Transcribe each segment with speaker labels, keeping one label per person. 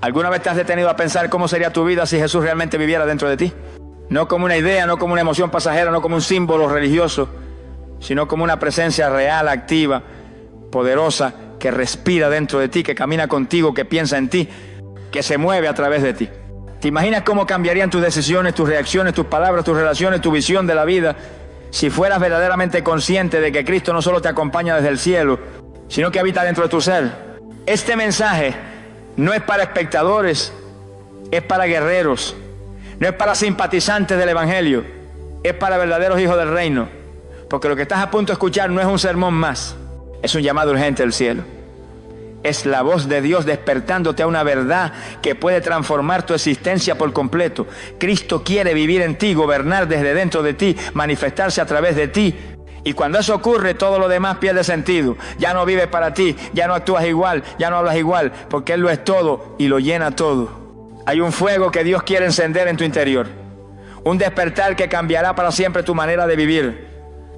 Speaker 1: ¿Alguna vez te has detenido a pensar cómo sería tu vida si Jesús realmente viviera dentro de ti? No como una idea, no como una emoción pasajera, no como un símbolo religioso, sino como una presencia real, activa, poderosa, que respira dentro de ti, que camina contigo, que piensa en ti, que se mueve a través de ti. ¿Te imaginas cómo cambiarían tus decisiones, tus reacciones, tus palabras, tus relaciones, tu visión de la vida si fueras verdaderamente consciente de que Cristo no solo te acompaña desde el cielo, sino que habita dentro de tu ser? Este mensaje no es para espectadores, es para guerreros. No es para simpatizantes del Evangelio, es para verdaderos hijos del reino. Porque lo que estás a punto de escuchar no es un sermón más, es un llamado urgente del cielo. Es la voz de Dios despertándote a una verdad que puede transformar tu existencia por completo. Cristo quiere vivir en ti, gobernar desde dentro de ti, manifestarse a través de ti. Y cuando eso ocurre, todo lo demás pierde sentido. Ya no vive para ti, ya no actúas igual, ya no hablas igual, porque Él lo es todo y lo llena todo. Hay un fuego que Dios quiere encender en tu interior. Un despertar que cambiará para siempre tu manera de vivir.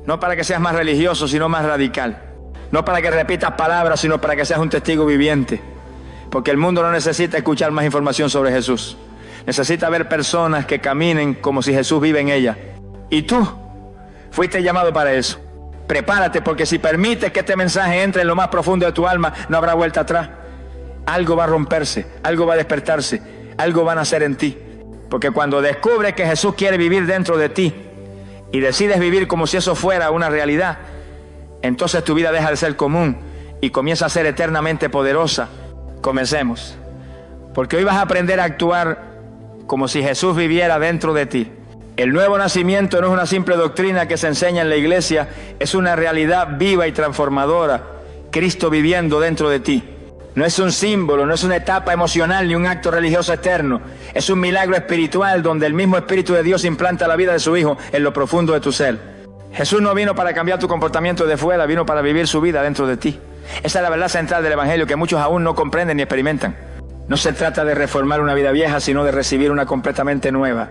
Speaker 1: No para que seas más religioso, sino más radical. No para que repitas palabras, sino para que seas un testigo viviente. Porque el mundo no necesita escuchar más información sobre Jesús. Necesita ver personas que caminen como si Jesús vive en ellas. Y tú fuiste llamado para eso. Prepárate, porque si permites que este mensaje entre en lo más profundo de tu alma, no habrá vuelta atrás. Algo va a romperse, algo va a despertarse, algo va a nacer en ti. Porque cuando descubres que Jesús quiere vivir dentro de ti y decides vivir como si eso fuera una realidad, entonces tu vida deja de ser común y comienza a ser eternamente poderosa. Comencemos. Porque hoy vas a aprender a actuar como si Jesús viviera dentro de ti. El nuevo nacimiento no es una simple doctrina que se enseña en la iglesia, es una realidad viva y transformadora. Cristo viviendo dentro de ti. No es un símbolo, no es una etapa emocional ni un acto religioso externo. Es un milagro espiritual donde el mismo Espíritu de Dios implanta la vida de su Hijo en lo profundo de tu ser. Jesús no vino para cambiar tu comportamiento de fuera, vino para vivir su vida dentro de ti. Esa es la verdad central del Evangelio que muchos aún no comprenden ni experimentan. No se trata de reformar una vida vieja, sino de recibir una completamente nueva.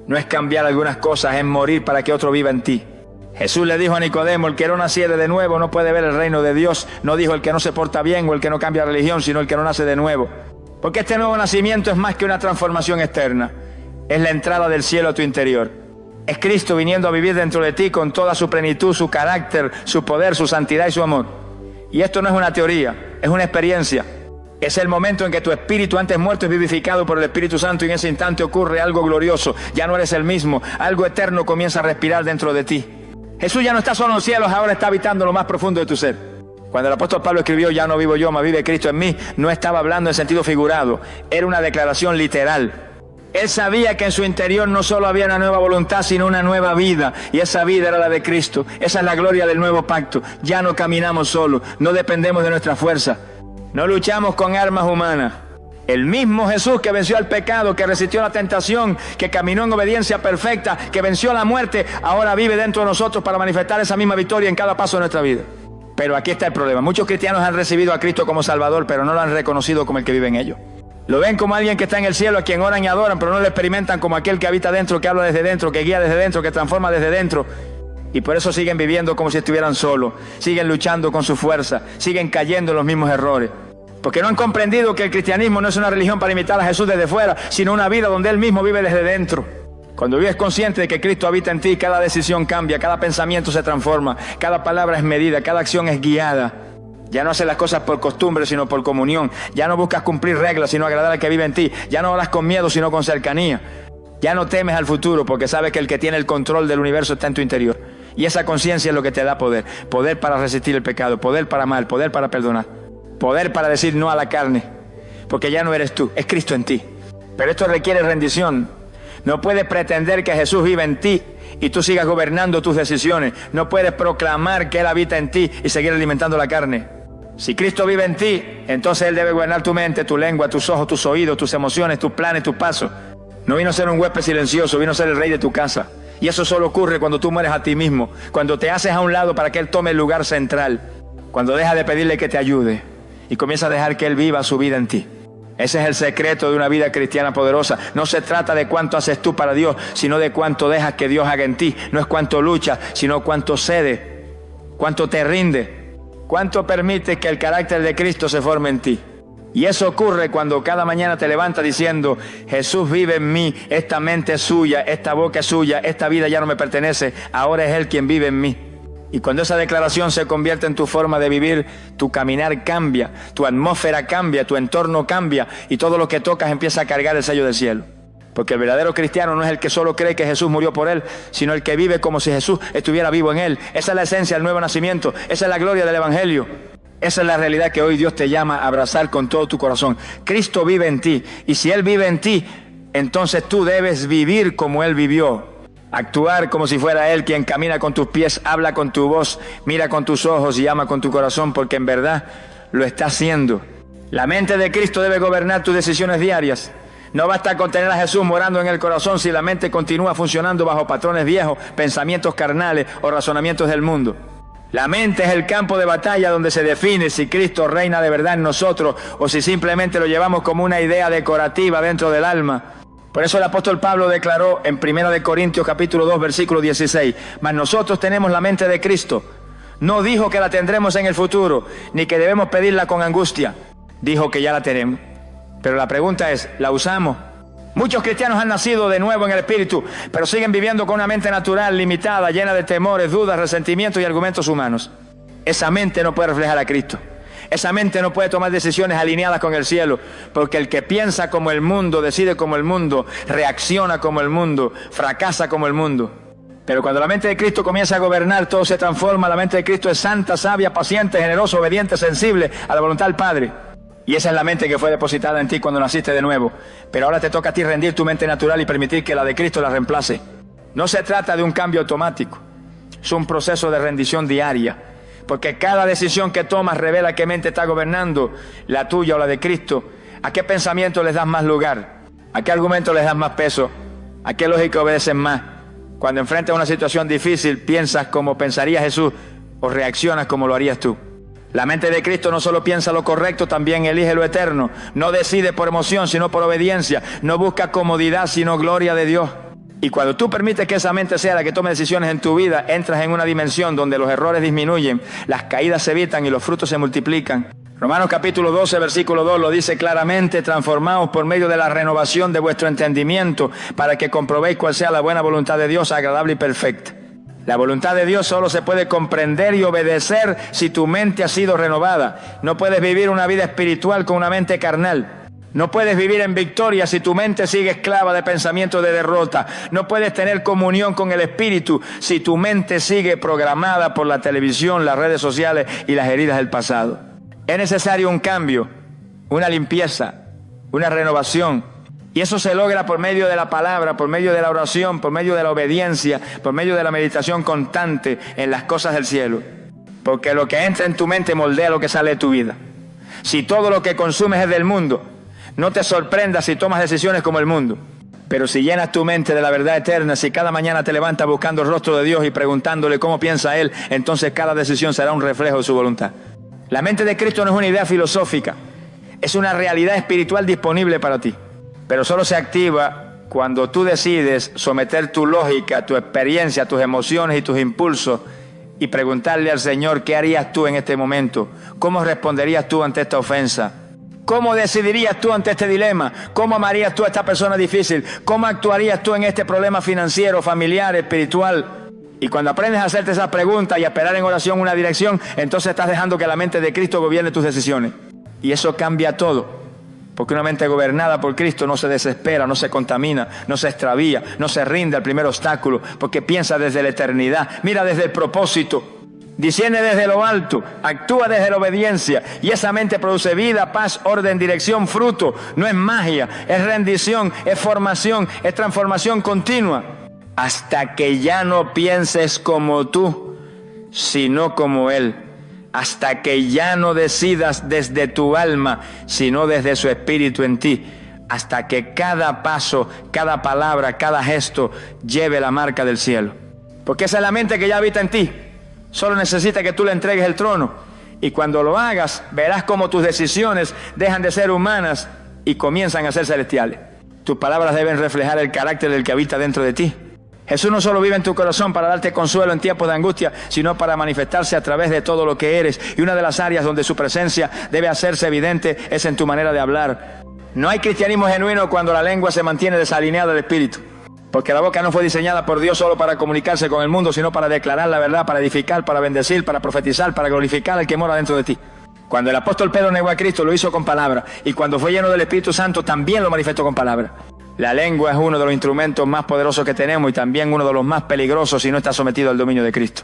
Speaker 1: No es cambiar algunas cosas, es morir para que otro viva en ti. Jesús le dijo a Nicodemo, el que no naciere de nuevo no puede ver el reino de Dios. No dijo el que no se porta bien o el que no cambia religión, sino el que no nace de nuevo. Porque este nuevo nacimiento es más que una transformación externa. Es la entrada del cielo a tu interior. Es Cristo viniendo a vivir dentro de ti con toda su plenitud, su carácter, su poder, su santidad y su amor. Y esto no es una teoría, es una experiencia. Es el momento en que tu espíritu antes muerto es vivificado por el Espíritu Santo y en ese instante ocurre algo glorioso. Ya no eres el mismo, algo eterno comienza a respirar dentro de ti. Jesús ya no está solo en los cielos, ahora está habitando lo más profundo de tu ser. Cuando el apóstol Pablo escribió, ya no vivo yo, mas vive Cristo en mí, no estaba hablando en sentido figurado, era una declaración literal. Él sabía que en su interior no solo había una nueva voluntad, sino una nueva vida, y esa vida era la de Cristo. Esa es la gloria del nuevo pacto. Ya no caminamos solos, no dependemos de nuestra fuerza, no luchamos con armas humanas. El mismo Jesús que venció al pecado, que resistió la tentación, que caminó en obediencia perfecta, que venció la muerte, ahora vive dentro de nosotros para manifestar esa misma victoria en cada paso de nuestra vida. Pero aquí está el problema. Muchos cristianos han recibido a Cristo como Salvador, pero no lo han reconocido como el que vive en ellos. Lo ven como alguien que está en el cielo, a quien oran y adoran, pero no lo experimentan como aquel que habita dentro, que habla desde dentro, que guía desde dentro, que transforma desde dentro. Y por eso siguen viviendo como si estuvieran solos, siguen luchando con su fuerza, siguen cayendo en los mismos errores. Porque no han comprendido que el cristianismo no es una religión para imitar a Jesús desde fuera, sino una vida donde Él mismo vive desde dentro. Cuando vives consciente de que Cristo habita en ti, cada decisión cambia, cada pensamiento se transforma, cada palabra es medida, cada acción es guiada. Ya no haces las cosas por costumbre, sino por comunión. Ya no buscas cumplir reglas, sino agradar al que vive en ti. Ya no hablas con miedo, sino con cercanía. Ya no temes al futuro, porque sabes que el que tiene el control del universo está en tu interior. Y esa conciencia es lo que te da poder. Poder para resistir el pecado, poder para amar, poder para perdonar. Poder para decir no a la carne, porque ya no eres tú, es Cristo en ti. Pero esto requiere rendición. No puedes pretender que Jesús vive en ti y tú sigas gobernando tus decisiones. No puedes proclamar que Él habita en ti y seguir alimentando la carne. Si Cristo vive en ti, entonces Él debe gobernar tu mente, tu lengua, tus ojos, tus oídos, tus emociones, tus planes, tus pasos. No vino a ser un huésped silencioso, vino a ser el rey de tu casa. Y eso solo ocurre cuando tú mueres a ti mismo, cuando te haces a un lado para que Él tome el lugar central, cuando dejas de pedirle que te ayude y comienza a dejar que Él viva su vida en ti. Ese es el secreto de una vida cristiana poderosa. No se trata de cuánto haces tú para Dios, sino de cuánto dejas que Dios haga en ti. No es cuánto luchas, sino cuánto cedes, cuánto te rinde, cuánto permites que el carácter de Cristo se forme en ti. Y eso ocurre cuando cada mañana te levantas diciendo: Jesús vive en mí, esta mente es suya, esta boca es suya, esta vida ya no me pertenece, ahora es Él quien vive en mí. Y cuando esa declaración se convierte en tu forma de vivir, tu caminar cambia, tu atmósfera cambia, tu entorno cambia, y todo lo que tocas empieza a cargar el sello del cielo. Porque el verdadero cristiano no es el que solo cree que Jesús murió por él, sino el que vive como si Jesús estuviera vivo en él. Esa es la esencia del nuevo nacimiento, esa es la gloria del evangelio. Esa es la realidad que hoy Dios te llama a abrazar con todo tu corazón. Cristo vive en ti, y si Él vive en ti, entonces tú debes vivir como Él vivió. Actuar como si fuera Él quien camina con tus pies, habla con tu voz, mira con tus ojos y ama con tu corazón, porque en verdad lo está haciendo. La mente de Cristo debe gobernar tus decisiones diarias. No basta con tener a Jesús morando en el corazón si la mente continúa funcionando bajo patrones viejos, pensamientos carnales o razonamientos del mundo. La mente es el campo de batalla donde se define si Cristo reina de verdad en nosotros o si simplemente lo llevamos como una idea decorativa dentro del alma. Por eso el apóstol Pablo declaró en 1 Corintios capítulo 2 versículo 16: mas nosotros tenemos la mente de Cristo. No dijo que la tendremos en el futuro, ni que debemos pedirla con angustia. Dijo que ya la tenemos. Pero la pregunta es, ¿la usamos? Muchos cristianos han nacido de nuevo en el Espíritu, pero siguen viviendo con una mente natural, limitada, llena de temores, dudas, resentimientos y argumentos humanos. Esa mente no puede reflejar a Cristo. Esa mente no puede tomar decisiones alineadas con el cielo, porque el que piensa como el mundo, decide como el mundo, reacciona como el mundo, fracasa como el mundo. Pero cuando la mente de Cristo comienza a gobernar, todo se transforma. La mente de Cristo es santa, sabia, paciente, generosa, obediente, sensible a la voluntad del Padre. Y esa es la mente que fue depositada en ti cuando naciste de nuevo. Pero ahora te toca a ti rendir tu mente natural y permitir que la de Cristo la reemplace. No se trata de un cambio automático. Es un proceso de rendición diaria. Porque cada decisión que tomas revela qué mente está gobernando, la tuya o la de Cristo. ¿A qué pensamiento les das más lugar? ¿A qué argumento les das más peso? ¿A qué lógica obedecen más? Cuando enfrentas una situación difícil, ¿piensas como pensaría Jesús o reaccionas como lo harías tú? La mente de Cristo no solo piensa lo correcto, también elige lo eterno. No decide por emoción, sino por obediencia. No busca comodidad, sino gloria de Dios. Y cuando tú permites que esa mente sea la que tome decisiones en tu vida, entras en una dimensión donde los errores disminuyen, las caídas se evitan y los frutos se multiplican. Romanos capítulo 12, versículo 2 lo dice claramente: transformaos por medio de la renovación de vuestro entendimiento, para que comprobéis cuál sea la buena voluntad de Dios, agradable y perfecta. La voluntad de Dios solo se puede comprender y obedecer si tu mente ha sido renovada. No puedes vivir una vida espiritual con una mente carnal. No puedes vivir en victoria si tu mente sigue esclava de pensamientos de derrota. No puedes tener comunión con el Espíritu si tu mente sigue programada por la televisión, las redes sociales y las heridas del pasado. Es necesario un cambio, una limpieza, una renovación. Y eso se logra por medio de la palabra, por medio de la oración, por medio de la obediencia, por medio de la meditación constante en las cosas del cielo. Porque lo que entra en tu mente moldea lo que sale de tu vida. Si todo lo que consumes es del mundo, no te sorprendas si tomas decisiones como el mundo. Pero si llenas tu mente de la verdad eterna, si cada mañana te levantas buscando el rostro de Dios y preguntándole cómo piensa Él, entonces cada decisión será un reflejo de su voluntad. La mente de Cristo no es una idea filosófica, es una realidad espiritual disponible para ti. Pero solo se activa cuando tú decides someter tu lógica, tu experiencia, tus emociones y tus impulsos y preguntarle al Señor: ¿qué harías tú en este momento? ¿Cómo responderías tú ante esta ofensa? ¿Cómo decidirías tú ante este dilema? ¿Cómo amarías tú a esta persona difícil? ¿Cómo actuarías tú en este problema financiero, familiar, espiritual? Y cuando aprendes a hacerte esas preguntas y a esperar en oración una dirección, entonces estás dejando que la mente de Cristo gobierne tus decisiones. Y eso cambia todo. Porque una mente gobernada por Cristo no se desespera, no se contamina, no se extravía, no se rinde al primer obstáculo, porque piensa desde la eternidad, mira desde el propósito, discierne desde lo alto, actúa desde la obediencia, y esa mente produce vida, paz, orden, dirección, fruto. No es magia, es rendición, es formación, es transformación continua, hasta que ya no pienses como tú, sino como Él. Hasta que ya no decidas desde tu alma, sino desde su espíritu en ti. Hasta que cada paso, cada palabra, cada gesto lleve la marca del cielo. Porque esa es la mente que ya habita en ti. Solo necesita que tú le entregues el trono. Y cuando lo hagas, verás cómo tus decisiones dejan de ser humanas y comienzan a ser celestiales. Tus palabras deben reflejar el carácter del que habita dentro de ti. Jesús no solo vive en tu corazón para darte consuelo en tiempos de angustia, sino para manifestarse a través de todo lo que eres. Y una de las áreas donde su presencia debe hacerse evidente es en tu manera de hablar. No hay cristianismo genuino cuando la lengua se mantiene desalineada del espíritu. Porque la boca no fue diseñada por Dios solo para comunicarse con el mundo, sino para declarar la verdad, para edificar, para bendecir, para profetizar, para glorificar al que mora dentro de ti. Cuando el apóstol Pedro negó a Cristo, lo hizo con palabra. Y cuando fue lleno del Espíritu Santo, también lo manifestó con palabra. La lengua es uno de los instrumentos más poderosos que tenemos y también uno de los más peligrosos si no está sometido al dominio de Cristo.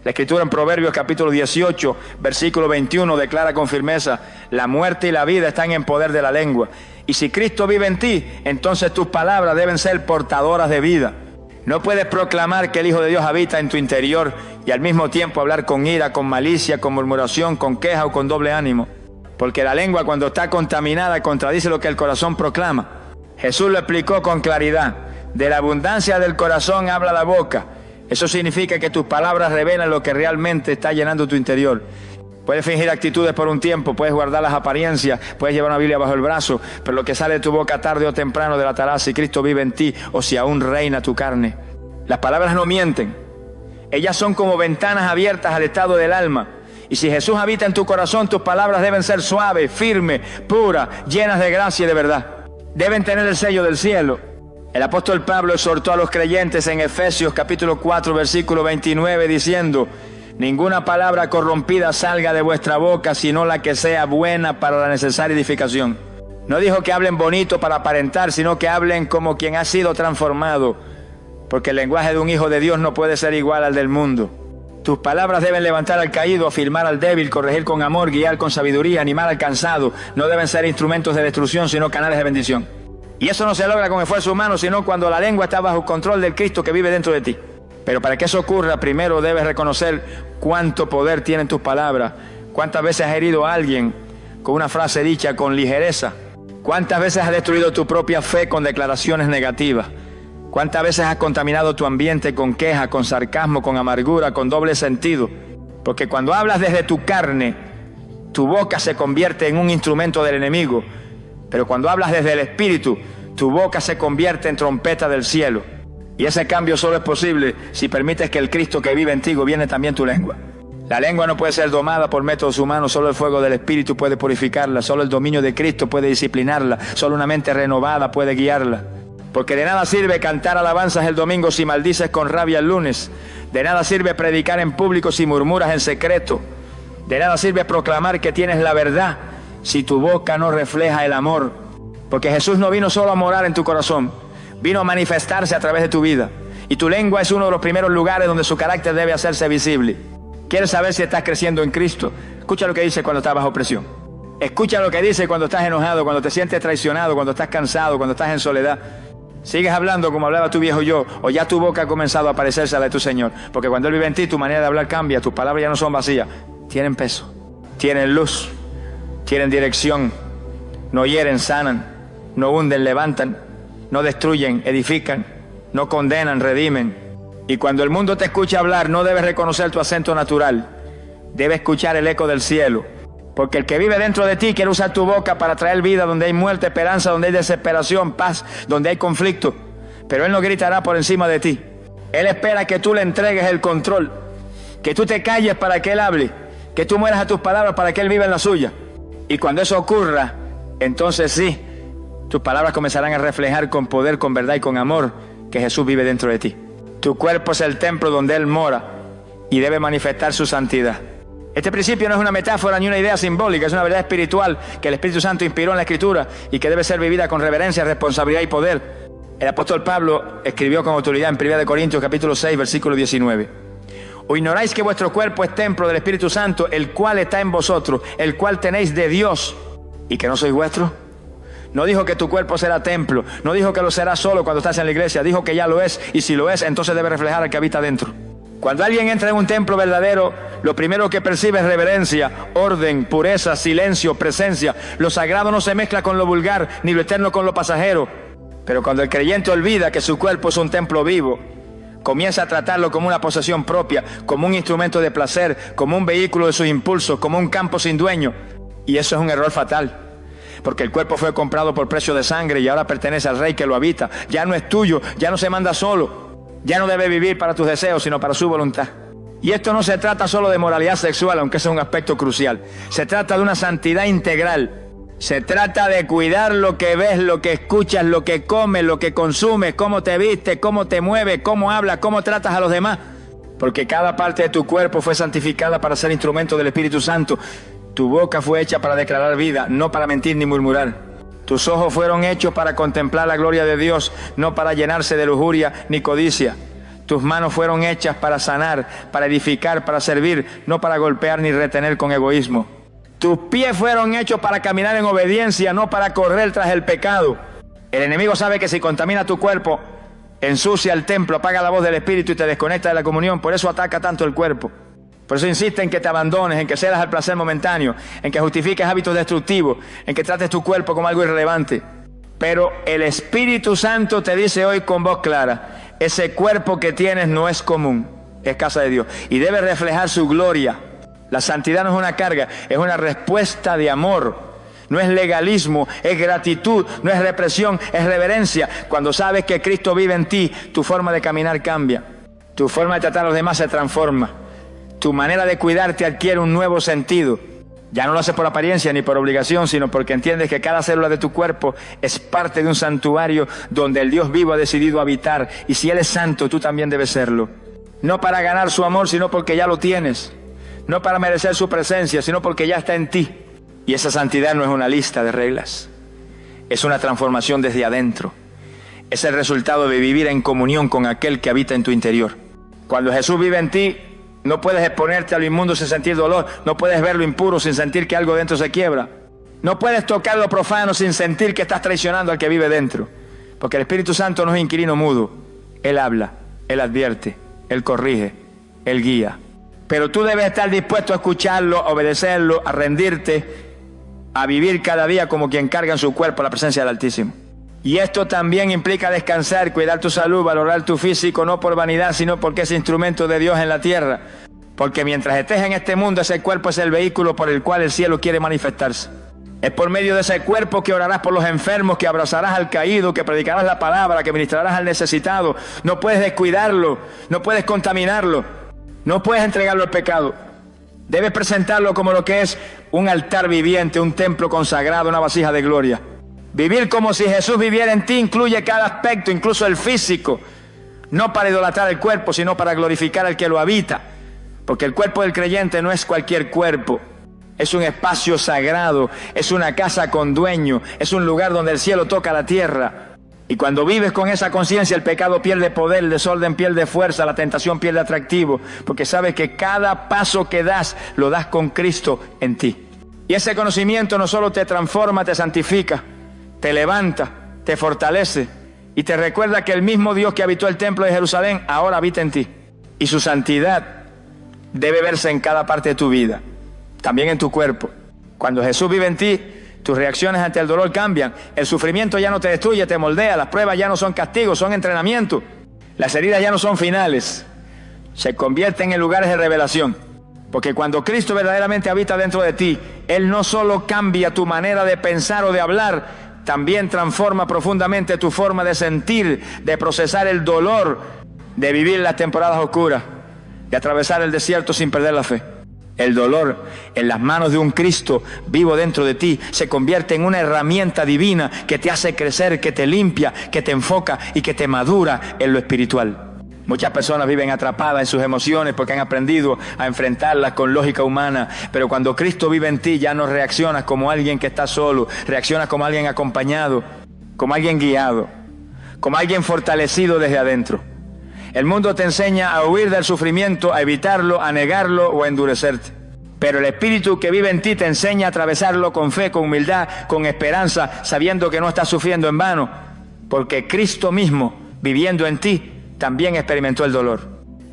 Speaker 1: La Escritura en Proverbios capítulo 18, versículo 21 declara con firmeza: la muerte y la vida están en poder de la lengua. Y si Cristo vive en ti, entonces tus palabras deben ser portadoras de vida. No puedes proclamar que el Hijo de Dios habita en tu interior y al mismo tiempo hablar con ira, con malicia, con murmuración, con queja o con doble ánimo. Porque la lengua, cuando está contaminada, contradice lo que el corazón proclama. Jesús lo explicó con claridad: de la abundancia del corazón habla la boca. Eso significa que tus palabras revelan lo que realmente está llenando tu interior. Puedes fingir actitudes por un tiempo, puedes guardar las apariencias, puedes llevar una Biblia bajo el brazo, pero lo que sale de tu boca tarde o temprano delatará si Cristo vive en ti o si aún reina tu carne. Las palabras no mienten. Ellas son como ventanas abiertas al estado del alma. Y si Jesús habita en tu corazón, tus palabras deben ser suaves, firmes, puras, llenas de gracia y de verdad. Deben tener el sello del cielo. El apóstol Pablo exhortó a los creyentes en Efesios capítulo 4, versículo 29, diciendo: ninguna palabra corrompida salga de vuestra boca, sino la que sea buena para la necesaria edificación. No dijo que hablen bonito para aparentar, sino que hablen como quien ha sido transformado, porque el lenguaje de un hijo de Dios no puede ser igual al del mundo. Tus palabras deben levantar al caído, afirmar al débil, corregir con amor, guiar con sabiduría, animar al cansado. No deben ser instrumentos de destrucción, sino canales de bendición. Y eso no se logra con esfuerzo humano, sino cuando la lengua está bajo control del Cristo que vive dentro de ti. Pero para que eso ocurra, primero debes reconocer cuánto poder tienen tus palabras. Cuántas veces has herido a alguien con una frase dicha con ligereza. Cuántas veces has destruido tu propia fe con declaraciones negativas. Cuántas veces has contaminado tu ambiente con queja, con sarcasmo, con amargura, con doble sentido. Porque cuando hablas desde tu carne, tu boca se convierte en un instrumento del enemigo. Pero cuando hablas desde el Espíritu, tu boca se convierte en trompeta del cielo. Y ese cambio solo es posible si permites que el Cristo que vive en ti gobierne también tu lengua. La lengua no puede ser domada por métodos humanos, solo el fuego del Espíritu puede purificarla, solo el dominio de Cristo puede disciplinarla, solo una mente renovada puede guiarla. Porque de nada sirve cantar alabanzas el domingo si maldices con rabia el lunes. De nada sirve predicar en público si murmuras en secreto. De nada sirve proclamar que tienes la verdad si tu boca no refleja el amor. Porque Jesús no vino solo a morar en tu corazón, vino a manifestarse a través de tu vida. Y tu lengua es uno de los primeros lugares donde su carácter debe hacerse visible. ¿Quieres saber si estás creciendo en Cristo? Escucha lo que dice cuando estás bajo presión. Escucha lo que dice cuando estás enojado, cuando te sientes traicionado, cuando estás cansado, cuando estás en soledad. ¿Sigues hablando como hablaba tu viejo yo, o ya tu boca ha comenzado a parecerse a la de tu Señor? Porque cuando Él vive en ti, tu manera de hablar cambia, tus palabras ya no son vacías, tienen peso, tienen luz, tienen dirección, no hieren, sanan, no hunden, levantan, no destruyen, edifican, no condenan, redimen. Y cuando el mundo te escucha hablar, no debes reconocer tu acento natural, debes escuchar el eco del cielo. Porque el que vive dentro de ti quiere usar tu boca para traer vida donde hay muerte, esperanza, donde hay desesperación, paz, donde hay conflicto. Pero Él no gritará por encima de ti. Él espera que tú le entregues el control, que tú te calles para que Él hable, que tú mueras a tus palabras para que Él viva en la suya. Y cuando eso ocurra, entonces sí, tus palabras comenzarán a reflejar con poder, con verdad y con amor que Jesús vive dentro de ti. Tu cuerpo es el templo donde Él mora y debe manifestar su santidad. Este principio no es una metáfora ni una idea simbólica, es una verdad espiritual que el Espíritu Santo inspiró en la Escritura y que debe ser vivida con reverencia, responsabilidad y poder. El apóstol Pablo escribió con autoridad en 1 Corintios capítulo 6, versículo 19. ¿O ignoráis que vuestro cuerpo es templo del Espíritu Santo, el cual está en vosotros, el cual tenéis de Dios, y que no sois vuestros? No dijo que tu cuerpo será templo, no dijo que lo será solo cuando estás en la iglesia, dijo que ya lo es, y si lo es, entonces debe reflejar al que habita dentro. Cuando alguien entra en un templo verdadero, lo primero que percibe es reverencia, orden, pureza, silencio, presencia. Lo sagrado no se mezcla con lo vulgar, ni lo eterno con lo pasajero. Pero cuando el creyente olvida que su cuerpo es un templo vivo, comienza a tratarlo como una posesión propia, como un instrumento de placer, como un vehículo de sus impulsos, como un campo sin dueño. Y eso es un error fatal. Porque el cuerpo fue comprado por precio de sangre y ahora pertenece al Rey que lo habita. Ya no es tuyo, ya no se manda solo. Ya no debes vivir para tus deseos, sino para su voluntad. Y esto no se trata solo de moralidad sexual, aunque ese es un aspecto crucial. Se trata de una santidad integral. Se trata de cuidar lo que ves, lo que escuchas, lo que comes, lo que consumes, cómo te vistes, cómo te mueves, cómo hablas, cómo tratas a los demás. Porque cada parte de tu cuerpo fue santificada para ser instrumento del Espíritu Santo. Tu boca fue hecha para declarar vida, no para mentir ni murmurar. Tus ojos fueron hechos para contemplar la gloria de Dios, no para llenarse de lujuria ni codicia. Tus manos fueron hechas para sanar, para edificar, para servir, no para golpear ni retener con egoísmo. Tus pies fueron hechos para caminar en obediencia, no para correr tras el pecado. El enemigo sabe que si contamina tu cuerpo, ensucia el templo, apaga la voz del Espíritu y te desconecta de la comunión. Por eso ataca tanto el cuerpo. Por eso insiste en que te abandones, en que cedas al placer momentáneo, en que justifiques hábitos destructivos, en que trates tu cuerpo como algo irrelevante. Pero el Espíritu Santo te dice hoy con voz clara: ese cuerpo que tienes no es común, es casa de Dios y debe reflejar su gloria. La santidad no es una carga, es una respuesta de amor. No es legalismo, es gratitud, no es represión, es reverencia. Cuando sabes que Cristo vive en ti, tu forma de caminar cambia. Tu forma de tratar a los demás se transforma. Tu manera de cuidarte adquiere un nuevo sentido. Ya no lo haces por apariencia ni por obligación, sino porque entiendes que cada célula de tu cuerpo es parte de un santuario donde el Dios vivo ha decidido habitar. Y si Él es santo, tú también debes serlo. No para ganar su amor, sino porque ya lo tienes. No para merecer su presencia, sino porque ya está en ti. Y esa santidad no es una lista de reglas. Es una transformación desde adentro. Es el resultado de vivir en comunión con aquel que habita en tu interior. Cuando Jesús vive en ti, no puedes exponerte a lo inmundo sin sentir dolor. No puedes ver lo impuro sin sentir que algo dentro se quiebra. No puedes tocar lo profano sin sentir que estás traicionando al que vive dentro. Porque el Espíritu Santo no es inquilino mudo. Él habla, Él advierte, Él corrige, Él guía. Pero tú debes estar dispuesto a escucharlo, a obedecerlo, a rendirte, a vivir cada día como quien carga en su cuerpo la presencia del Altísimo. Y esto también implica descansar, cuidar tu salud, valorar tu físico, no por vanidad, sino porque es instrumento de Dios en la tierra. Porque mientras estés en este mundo, ese cuerpo es el vehículo por el cual el cielo quiere manifestarse. Es por medio de ese cuerpo que orarás por los enfermos, que abrazarás al caído, que predicarás la palabra, que ministrarás al necesitado. No puedes descuidarlo, no puedes contaminarlo, no puedes entregarlo al pecado. Debes presentarlo como lo que es un altar viviente, un templo consagrado, una vasija de gloria. Vivir como si Jesús viviera en ti incluye cada aspecto, incluso el físico. No para idolatrar el cuerpo, sino para glorificar al que lo habita. Porque el cuerpo del creyente no es cualquier cuerpo. Es un espacio sagrado, es una casa con dueño, es un lugar donde el cielo toca la tierra. Y cuando vives con esa conciencia, el pecado pierde poder, el desorden pierde fuerza, la tentación pierde atractivo, porque sabes que cada paso que das, lo das con Cristo en ti. Y ese conocimiento no solo te transforma, te santifica, te levanta, te fortalece y te recuerda que el mismo Dios que habitó el templo de Jerusalén ahora habita en ti. Y su santidad debe verse en cada parte de tu vida, también en tu cuerpo. Cuando Jesús vive en ti, tus reacciones ante el dolor cambian. El sufrimiento ya no te destruye, te moldea. Las pruebas ya no son castigos, son entrenamiento. Las heridas ya no son finales, se convierten en lugares de revelación. Porque cuando Cristo verdaderamente habita dentro de ti, Él no solo cambia tu manera de pensar o de hablar, también transforma profundamente tu forma de sentir, de procesar el dolor, de vivir las temporadas oscuras, de atravesar el desierto sin perder la fe. El dolor en las manos de un Cristo vivo dentro de ti se convierte en una herramienta divina que te hace crecer, que te limpia, que te enfoca y que te madura en lo espiritual. Muchas personas viven atrapadas en sus emociones porque han aprendido a enfrentarlas con lógica humana. Pero cuando Cristo vive en ti ya no reaccionas como alguien que está solo, reaccionas como alguien acompañado, como alguien guiado, como alguien fortalecido desde adentro. El mundo te enseña a huir del sufrimiento, a evitarlo, a negarlo o a endurecerte. Pero el Espíritu que vive en ti te enseña a atravesarlo con fe, con humildad, con esperanza, sabiendo que no estás sufriendo en vano, porque Cristo mismo, viviendo en ti, también experimentó el dolor.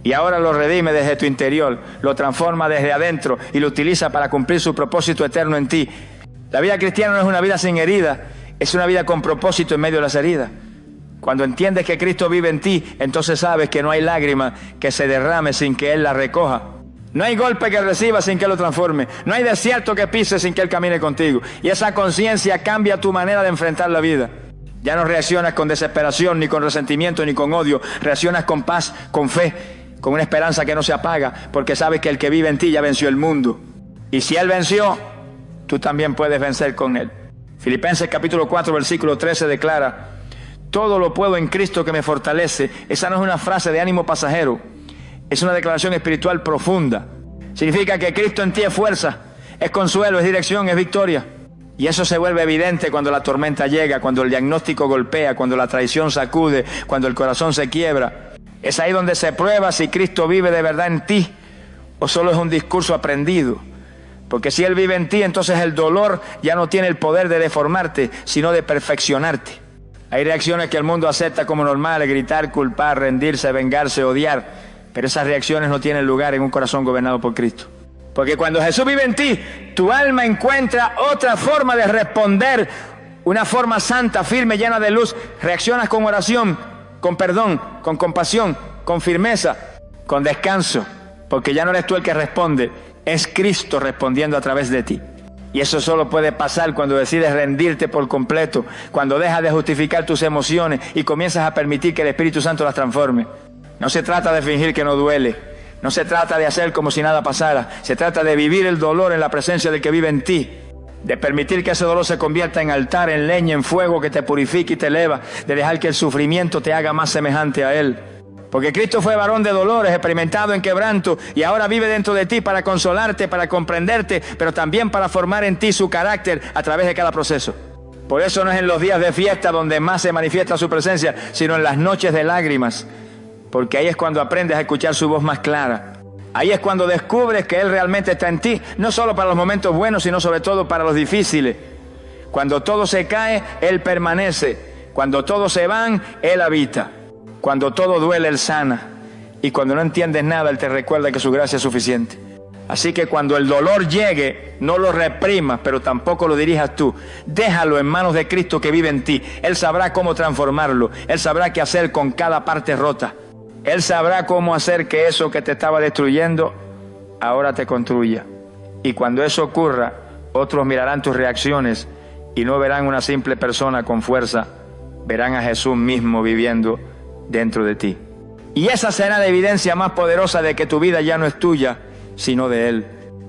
Speaker 1: Y ahora lo redime desde tu interior, lo transforma desde adentro y lo utiliza para cumplir su propósito eterno en ti. La vida cristiana no es una vida sin heridas, es una vida con propósito en medio de las heridas. Cuando entiendes que Cristo vive en ti, entonces sabes que no hay lágrima que se derrame sin que Él la recoja. No hay golpe que recibas sin que Él lo transforme. No hay desierto que pises sin que Él camine contigo. Y esa conciencia cambia tu manera de enfrentar la vida. Ya no reaccionas con desesperación, ni con resentimiento, ni con odio. Reaccionas con paz, con fe, con una esperanza que no se apaga, porque sabes que el que vive en ti ya venció el mundo. Y si Él venció, tú también puedes vencer con Él. Filipenses capítulo 4, versículo 13 declara: todo lo puedo en Cristo que me fortalece. Esa no es una frase de ánimo pasajero, es una declaración espiritual profunda. Significa que Cristo en ti es fuerza, es consuelo, es dirección, es victoria. Y eso se vuelve evidente cuando la tormenta llega, cuando el diagnóstico golpea, cuando la traición sacude, cuando el corazón se quiebra. Es ahí donde se prueba si Cristo vive de verdad en ti o solo es un discurso aprendido. Porque si Él vive en ti, entonces el dolor ya no tiene el poder de deformarte, sino de perfeccionarte. Hay reacciones que el mundo acepta como normales: gritar, culpar, rendirse, vengarse, odiar. Pero esas reacciones no tienen lugar en un corazón gobernado por Cristo. Porque cuando Jesús vive en ti, tu alma encuentra otra forma de responder, una forma santa, firme, llena de luz. Reaccionas con oración, con perdón, con compasión, con firmeza, con descanso. Porque ya no eres tú el que responde, es Cristo respondiendo a través de ti. Y eso solo puede pasar cuando decides rendirte por completo, cuando dejas de justificar tus emociones y comienzas a permitir que el Espíritu Santo las transforme. No se trata de fingir que no duele. No se trata de hacer como si nada pasara. Se trata de vivir el dolor en la presencia del que vive en ti. De permitir que ese dolor se convierta en altar, en leña, en fuego que te purifique y te eleva. De dejar que el sufrimiento te haga más semejante a Él. Porque Cristo fue varón de dolores, experimentado en quebranto, y ahora vive dentro de ti para consolarte, para comprenderte, pero también para formar en ti su carácter a través de cada proceso. Por eso no es en los días de fiesta donde más se manifiesta su presencia, sino en las noches de lágrimas. Porque ahí es cuando aprendes a escuchar su voz más clara. Ahí es cuando descubres que Él realmente está en ti, no solo para los momentos buenos, sino sobre todo para los difíciles. Cuando todo se cae, Él permanece. Cuando todos se van, Él habita. Cuando todo duele, Él sana. Y cuando no entiendes nada, Él te recuerda que su gracia es suficiente. Así que cuando el dolor llegue, no lo reprimas, pero tampoco lo dirijas tú. Déjalo en manos de Cristo que vive en ti. Él sabrá cómo transformarlo. Él sabrá qué hacer con cada parte rota. Él sabrá cómo hacer que eso que te estaba destruyendo ahora te construya. Y cuando eso ocurra, otros mirarán tus reacciones y no verán una simple persona con fuerza, verán a Jesús mismo viviendo dentro de ti. Y esa será la evidencia más poderosa de que tu vida ya no es tuya, sino de Él.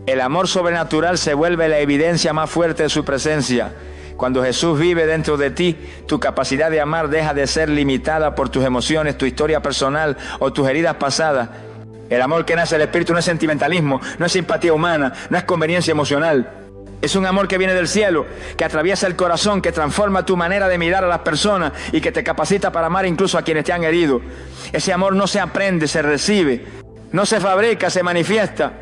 Speaker 1: El amor sobrenatural se vuelve la evidencia más fuerte de su presencia. Cuando Jesús vive dentro de ti, tu capacidad de amar deja de ser limitada por tus emociones, tu historia personal o tus heridas pasadas. El amor que nace del Espíritu no es sentimentalismo, no es simpatía humana, no es conveniencia emocional. Es un amor que viene del cielo, que atraviesa el corazón, que transforma tu manera de mirar a las personas y que te capacita para amar incluso a quienes te han herido. Ese amor no se aprende, se recibe, no se fabrica, se manifiesta,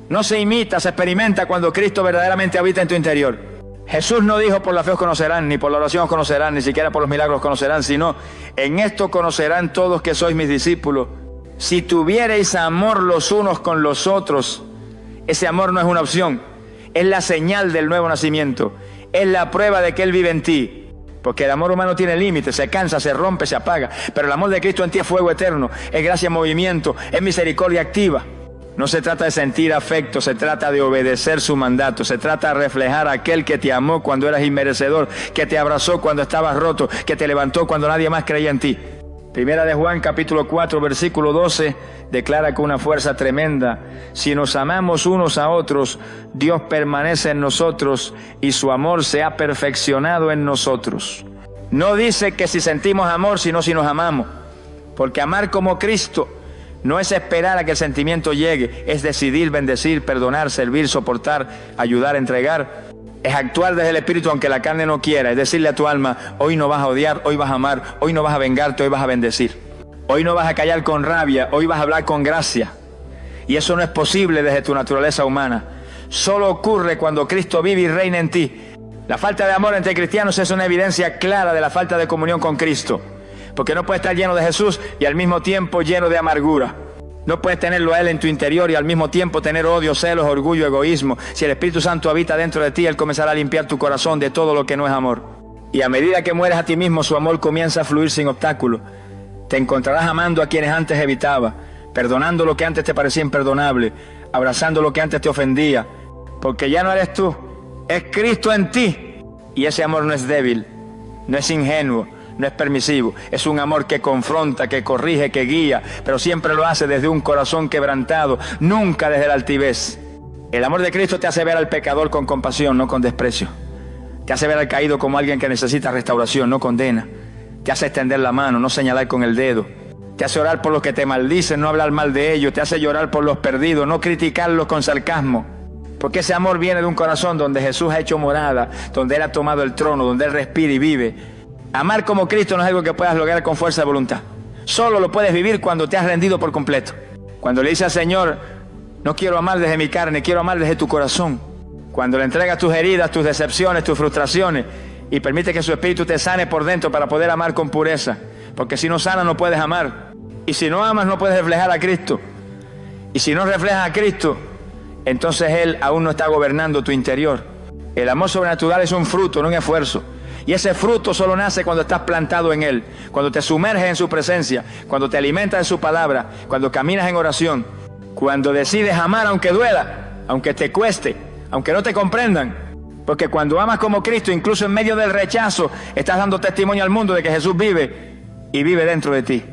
Speaker 1: no se imita, se experimenta cuando Cristo verdaderamente habita en tu interior. Jesús no dijo: por la fe os conocerán, ni por la oración os conocerán, ni siquiera por los milagros os conocerán, sino: en esto conocerán todos que sois mis discípulos, si tuviereis amor los unos con los otros. Ese amor no es una opción, es la señal del nuevo nacimiento, es la prueba de que Él vive en ti. Porque el amor humano tiene límites, se cansa, se rompe, se apaga, pero el amor de Cristo en ti es fuego eterno, es gracia en movimiento, es misericordia activa. No se trata de sentir afecto, se trata de obedecer su mandato, se trata de reflejar a aquel que te amó cuando eras inmerecedor, que te abrazó cuando estabas roto, que te levantó cuando nadie más creía en ti. Primera de Juan capítulo 4 versículo 12 declara con una fuerza tremenda: si nos amamos unos a otros, Dios permanece en nosotros y su amor se ha perfeccionado en nosotros. No dice que si sentimos amor, sino si nos amamos, porque amar como Cristo no es esperar a que el sentimiento llegue, es decidir, bendecir, perdonar, servir, soportar, ayudar, entregar. Es actuar desde el Espíritu aunque la carne no quiera, es decirle a tu alma: hoy no vas a odiar, hoy vas a amar, hoy no vas a vengarte, hoy vas a bendecir. Hoy no vas a callar con rabia, hoy vas a hablar con gracia. Y eso no es posible desde tu naturaleza humana. Solo ocurre cuando Cristo vive y reina en ti. La falta de amor entre cristianos es una evidencia clara de la falta de comunión con Cristo. Porque no puedes estar lleno de Jesús y al mismo tiempo lleno de amargura. No puedes tenerlo a Él en tu interior y al mismo tiempo tener odio, celos, orgullo, egoísmo. Si el Espíritu Santo habita dentro de ti, Él comenzará a limpiar tu corazón de todo lo que no es amor. Y a medida que mueres a ti mismo, su amor comienza a fluir sin obstáculos. Te encontrarás amando a quienes antes evitabas, perdonando lo que antes te parecía imperdonable, abrazando lo que antes te ofendía. Porque ya no eres tú, es Cristo en ti. Y ese amor no es débil, no es ingenuo, no es permisivo. Es un amor que confronta, que corrige, que guía, pero siempre lo hace desde un corazón quebrantado, nunca desde la altivez. El amor de Cristo te hace ver al pecador con compasión, no con desprecio. Te hace ver al caído como alguien que necesita restauración, no condena. Te hace extender la mano, no señalar con el dedo. Te hace orar por los que te maldicen, no hablar mal de ellos. Te hace llorar por los perdidos, no criticarlos con sarcasmo. Porque ese amor viene de un corazón donde Jesús ha hecho morada, donde Él ha tomado el trono, donde Él respira y vive. Amar como Cristo no es algo que puedas lograr con fuerza de voluntad. Solo lo puedes vivir cuando te has rendido por completo. Cuando le dices al Señor, no quiero amar desde mi carne, quiero amar desde tu corazón. Cuando le entregas tus heridas, tus decepciones, tus frustraciones y permite que su espíritu te sane por dentro para poder amar con pureza. Porque si no sanas no puedes amar. Y si no amas no puedes reflejar a Cristo. Y si no reflejas a Cristo, entonces Él aún no está gobernando tu interior. El amor sobrenatural es un fruto, no un esfuerzo. Y ese fruto solo nace cuando estás plantado en Él, cuando te sumerges en su presencia, cuando te alimentas de su palabra, cuando caminas en oración, cuando decides amar aunque duela, aunque te cueste, aunque no te comprendan. Porque cuando amas como Cristo, incluso en medio del rechazo, estás dando testimonio al mundo de que Jesús vive y vive dentro de ti.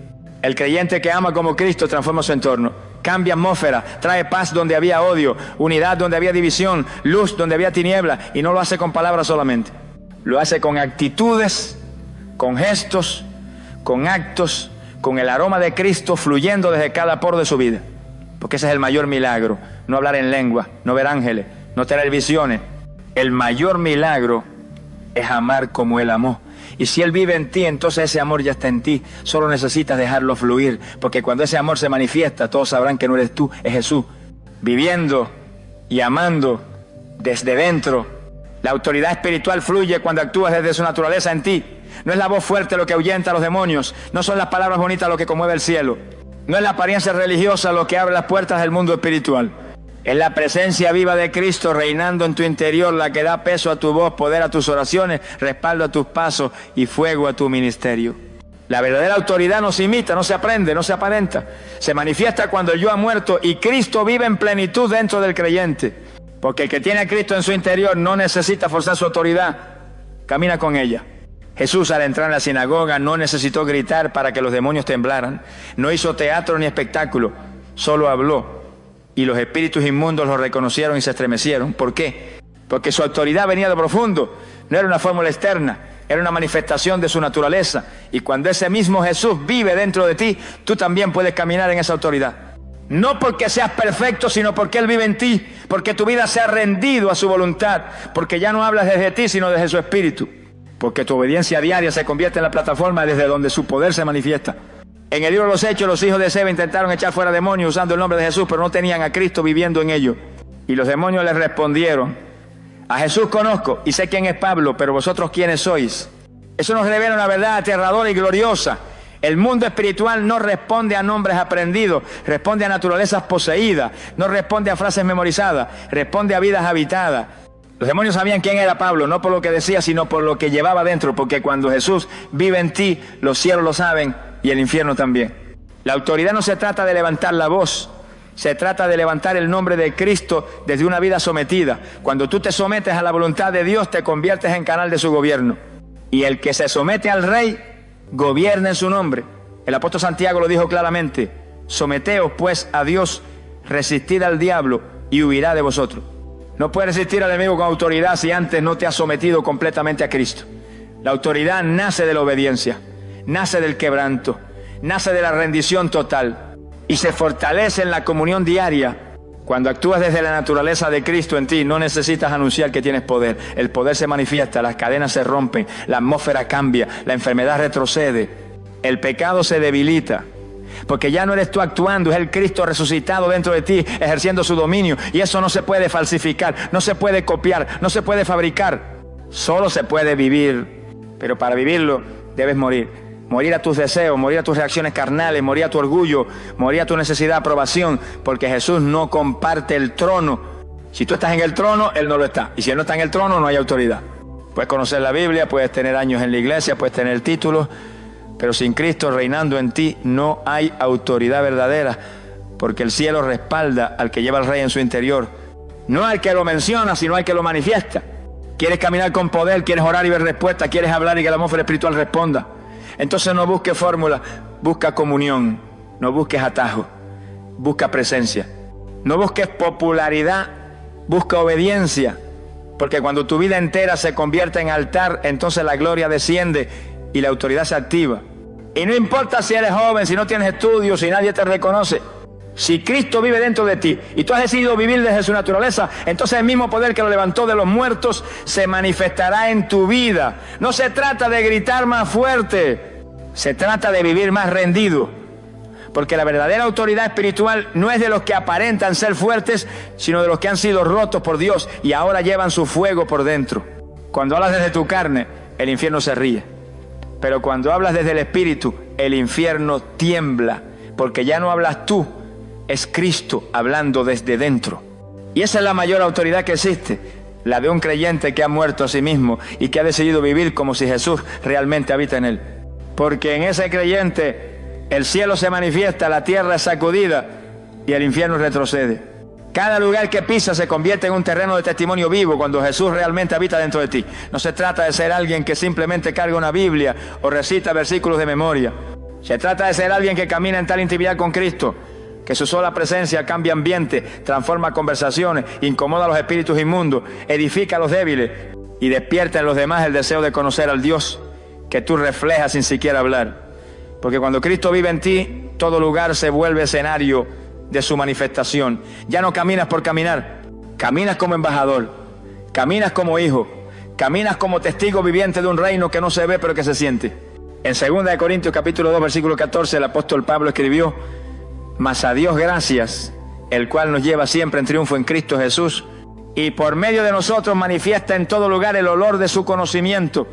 Speaker 1: El creyente que ama como Cristo transforma su entorno, cambia atmósfera, trae paz donde había odio, unidad donde había división, luz donde había tiniebla, y no lo hace con palabras solamente. Lo hace con actitudes, con gestos, con actos, con el aroma de Cristo fluyendo desde cada poro de su vida. Porque ese es el mayor milagro, no hablar en lengua, no ver ángeles, no tener visiones. El mayor milagro es amar como Él amó. Y si Él vive en ti, entonces ese amor ya está en ti. Solo necesitas dejarlo fluir, porque cuando ese amor se manifiesta, todos sabrán que no eres tú, es Jesús. Viviendo y amando desde dentro. La autoridad espiritual fluye cuando actúas desde su naturaleza en ti. No es la voz fuerte lo que ahuyenta a los demonios. No son las palabras bonitas lo que conmueve el cielo. No es la apariencia religiosa lo que abre las puertas del mundo espiritual. Es la presencia viva de Cristo reinando en tu interior la que da peso a tu voz, poder a tus oraciones, respaldo a tus pasos y fuego a tu ministerio. La verdadera autoridad no se imita, no se aprende, no se aparenta. Se manifiesta cuando el yo ha muerto y Cristo vive en plenitud dentro del creyente. Porque el que tiene a Cristo en su interior no necesita forzar su autoridad, camina con ella. Jesús al entrar en la sinagoga no necesitó gritar para que los demonios temblaran. No hizo teatro ni espectáculo, solo habló. Y los espíritus inmundos lo reconocieron y se estremecieron. ¿Por qué? Porque su autoridad venía de profundo. No era una fórmula externa, era una manifestación de su naturaleza. Y cuando ese mismo Jesús vive dentro de ti, tú también puedes caminar en esa autoridad. No porque seas perfecto, sino porque Él vive en ti. Porque tu vida se ha rendido a su voluntad. Porque ya no hablas desde ti, sino desde su espíritu. Porque tu obediencia diaria se convierte en la plataforma desde donde su poder se manifiesta. En el libro de los Hechos, los hijos de Seba intentaron echar fuera demonios usando el nombre de Jesús, pero no tenían a Cristo viviendo en ellos. Y los demonios les respondieron: a Jesús conozco y sé quién es Pablo, pero vosotros quiénes sois. Eso nos revela una verdad aterradora y gloriosa. El mundo espiritual no responde a nombres aprendidos, responde a naturalezas poseídas, no responde a frases memorizadas, responde a vidas habitadas. Los demonios sabían quién era Pablo, no por lo que decía, sino por lo que llevaba dentro, porque cuando Jesús vive en ti, los cielos lo saben y el infierno también. La autoridad no se trata de levantar la voz, se trata de levantar el nombre de Cristo desde una vida sometida. Cuando tú te sometes a la voluntad de Dios, te conviertes en canal de su gobierno. Y el que se somete al Rey, gobierna en su nombre. El apóstol Santiago lo dijo claramente: someteos pues a Dios, resistid al diablo y huirá de vosotros. No puedes resistir al enemigo con autoridad si antes no te has sometido completamente a Cristo. La autoridad nace de la obediencia, nace del quebranto, nace de la rendición total y se fortalece en la comunión diaria. Cuando actúas desde la naturaleza de Cristo en ti, no necesitas anunciar que tienes poder. El poder se manifiesta, las cadenas se rompen, la atmósfera cambia, la enfermedad retrocede, el pecado se debilita. Porque ya no eres tú actuando, es el Cristo resucitado dentro de ti, ejerciendo su dominio. Y eso no se puede falsificar, no se puede copiar, no se puede fabricar. Solo se puede vivir. Pero para vivirlo debes morir. Morir a tus deseos, morir a tus reacciones carnales, morir a tu orgullo, morir a tu necesidad de aprobación. Porque Jesús no comparte el trono. Si tú estás en el trono, Él no lo está. Y si Él no está en el trono, no hay autoridad. Puedes conocer la Biblia, puedes tener años en la iglesia, puedes tener títulos, pero sin Cristo reinando en ti no hay autoridad verdadera, porque el cielo respalda al que lleva al Rey en su interior, no al que lo menciona, sino al que lo manifiesta. Quieres caminar con poder, quieres orar y ver respuesta, quieres hablar y que la atmósfera espiritual responda. Entonces no busques fórmula, busca comunión, no busques atajo, busca presencia. No busques popularidad, busca obediencia. Porque cuando tu vida entera se convierte en altar, entonces la gloria desciende y la autoridad se activa. Y no importa si eres joven, si no tienes estudios, si nadie te reconoce. Si Cristo vive dentro de ti y tú has decidido vivir desde su naturaleza, entonces el mismo poder que lo levantó de los muertos se manifestará en tu vida. No se trata de gritar más fuerte, se trata de vivir más rendido. Porque la verdadera autoridad espiritual no es de los que aparentan ser fuertes, sino de los que han sido rotos por Dios y ahora llevan su fuego por dentro. Cuando hablas desde tu carne, el infierno se ríe. Pero cuando hablas desde el Espíritu, el infierno tiembla. Porque ya no hablas tú, es Cristo hablando desde dentro. Y esa es la mayor autoridad que existe, la de un creyente que ha muerto a sí mismo y que ha decidido vivir como si Jesús realmente habita en él. Porque en ese creyente el cielo se manifiesta, la tierra es sacudida y el infierno retrocede. Cada lugar que pisas se convierte en un terreno de testimonio vivo cuando Jesús realmente habita dentro de ti. No se trata de ser alguien que simplemente carga una Biblia o recita versículos de memoria. Se trata de ser alguien que camina en tal intimidad con Cristo que su sola presencia cambia ambiente, transforma conversaciones, incomoda a los espíritus inmundos, edifica a los débiles y despierta en los demás el deseo de conocer al Dios que tú reflejas sin siquiera hablar. Porque cuando Cristo vive en ti, todo lugar se vuelve escenario de su manifestación. Ya no caminas por caminar, caminas como embajador, caminas como hijo, caminas como testigo viviente de un reino que no se ve pero que se siente. En 2 Corintios capítulo 2 versículo 14 el apóstol Pablo escribió: mas a Dios gracias, el cual nos lleva siempre en triunfo en Cristo Jesús, y por medio de nosotros manifiesta en todo lugar el olor de su conocimiento.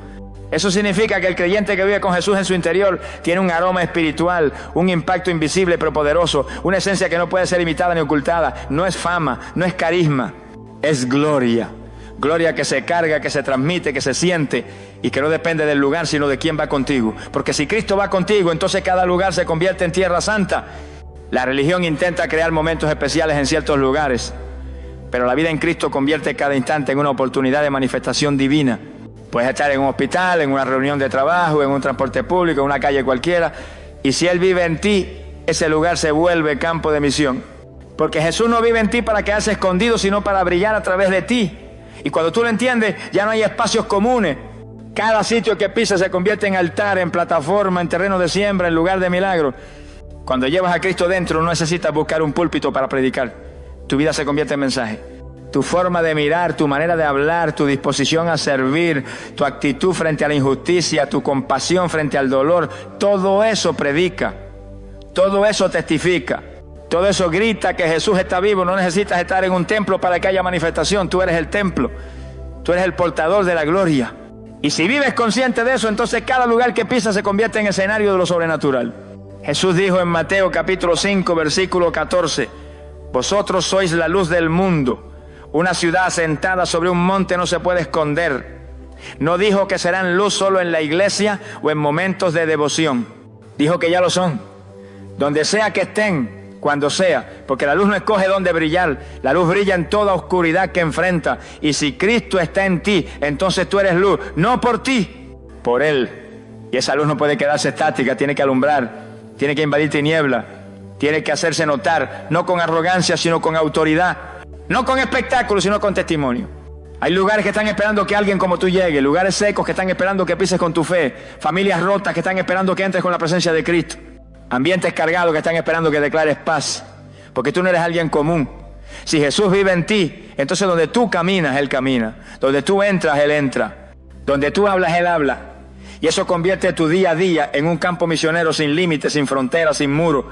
Speaker 1: Eso significa que el creyente que vive con Jesús en su interior tiene un aroma espiritual, un impacto invisible pero poderoso, una esencia que no puede ser imitada ni ocultada. No es fama, no es carisma, es gloria. Gloria que se carga, que se transmite, que se siente y que no depende del lugar sino de quién va contigo. Porque si Cristo va contigo, entonces cada lugar se convierte en tierra santa. La religión intenta crear momentos especiales en ciertos lugares, pero la vida en Cristo convierte cada instante en una oportunidad de manifestación divina. Puedes estar en un hospital, en una reunión de trabajo, en un transporte público, en una calle cualquiera, y si Él vive en ti, ese lugar se vuelve campo de misión. Porque Jesús no vive en ti para quedarse escondido, sino para brillar a través de ti. Y cuando tú lo entiendes, ya no hay espacios comunes. Cada sitio que pisas se convierte en altar, en plataforma, en terreno de siembra, en lugar de milagro. Cuando llevas a Cristo dentro, no necesitas buscar un púlpito para predicar. Tu vida se convierte en mensaje. Tu forma de mirar, tu manera de hablar, tu disposición a servir, tu actitud frente a la injusticia, tu compasión frente al dolor, todo eso predica, todo eso testifica, todo eso grita que Jesús está vivo. No necesitas estar en un templo para que haya manifestación, tú eres el templo, tú eres el portador de la gloria. Y si vives consciente de eso, entonces cada lugar que pisas se convierte en escenario de lo sobrenatural. Jesús dijo en Mateo capítulo 5 versículo 14: vosotros sois la luz del mundo. Una ciudad asentada sobre un monte no se puede esconder. No dijo que serán luz solo en la iglesia o en momentos de devoción. Dijo que ya lo son. Donde sea que estén, cuando sea. Porque la luz no escoge dónde brillar. La luz brilla en toda oscuridad que enfrenta. Y si Cristo está en ti, entonces tú eres luz. No por ti, por Él. Y esa luz no puede quedarse estática. Tiene que alumbrar. Tiene que invadir tiniebla. Tiene que hacerse notar. No con arrogancia, sino con autoridad. No con espectáculo, sino con testimonio. Hay lugares que están esperando que alguien como tú llegue, lugares secos que están esperando que pises con tu fe, familias rotas que están esperando que entres con la presencia de Cristo, ambientes cargados que están esperando que declares paz, porque tú no eres alguien común. Si Jesús vive en ti, entonces donde tú caminas, Él camina, donde tú entras, Él entra, donde tú hablas, Él habla, y eso convierte tu día a día en un campo misionero sin límites, sin fronteras, sin muros.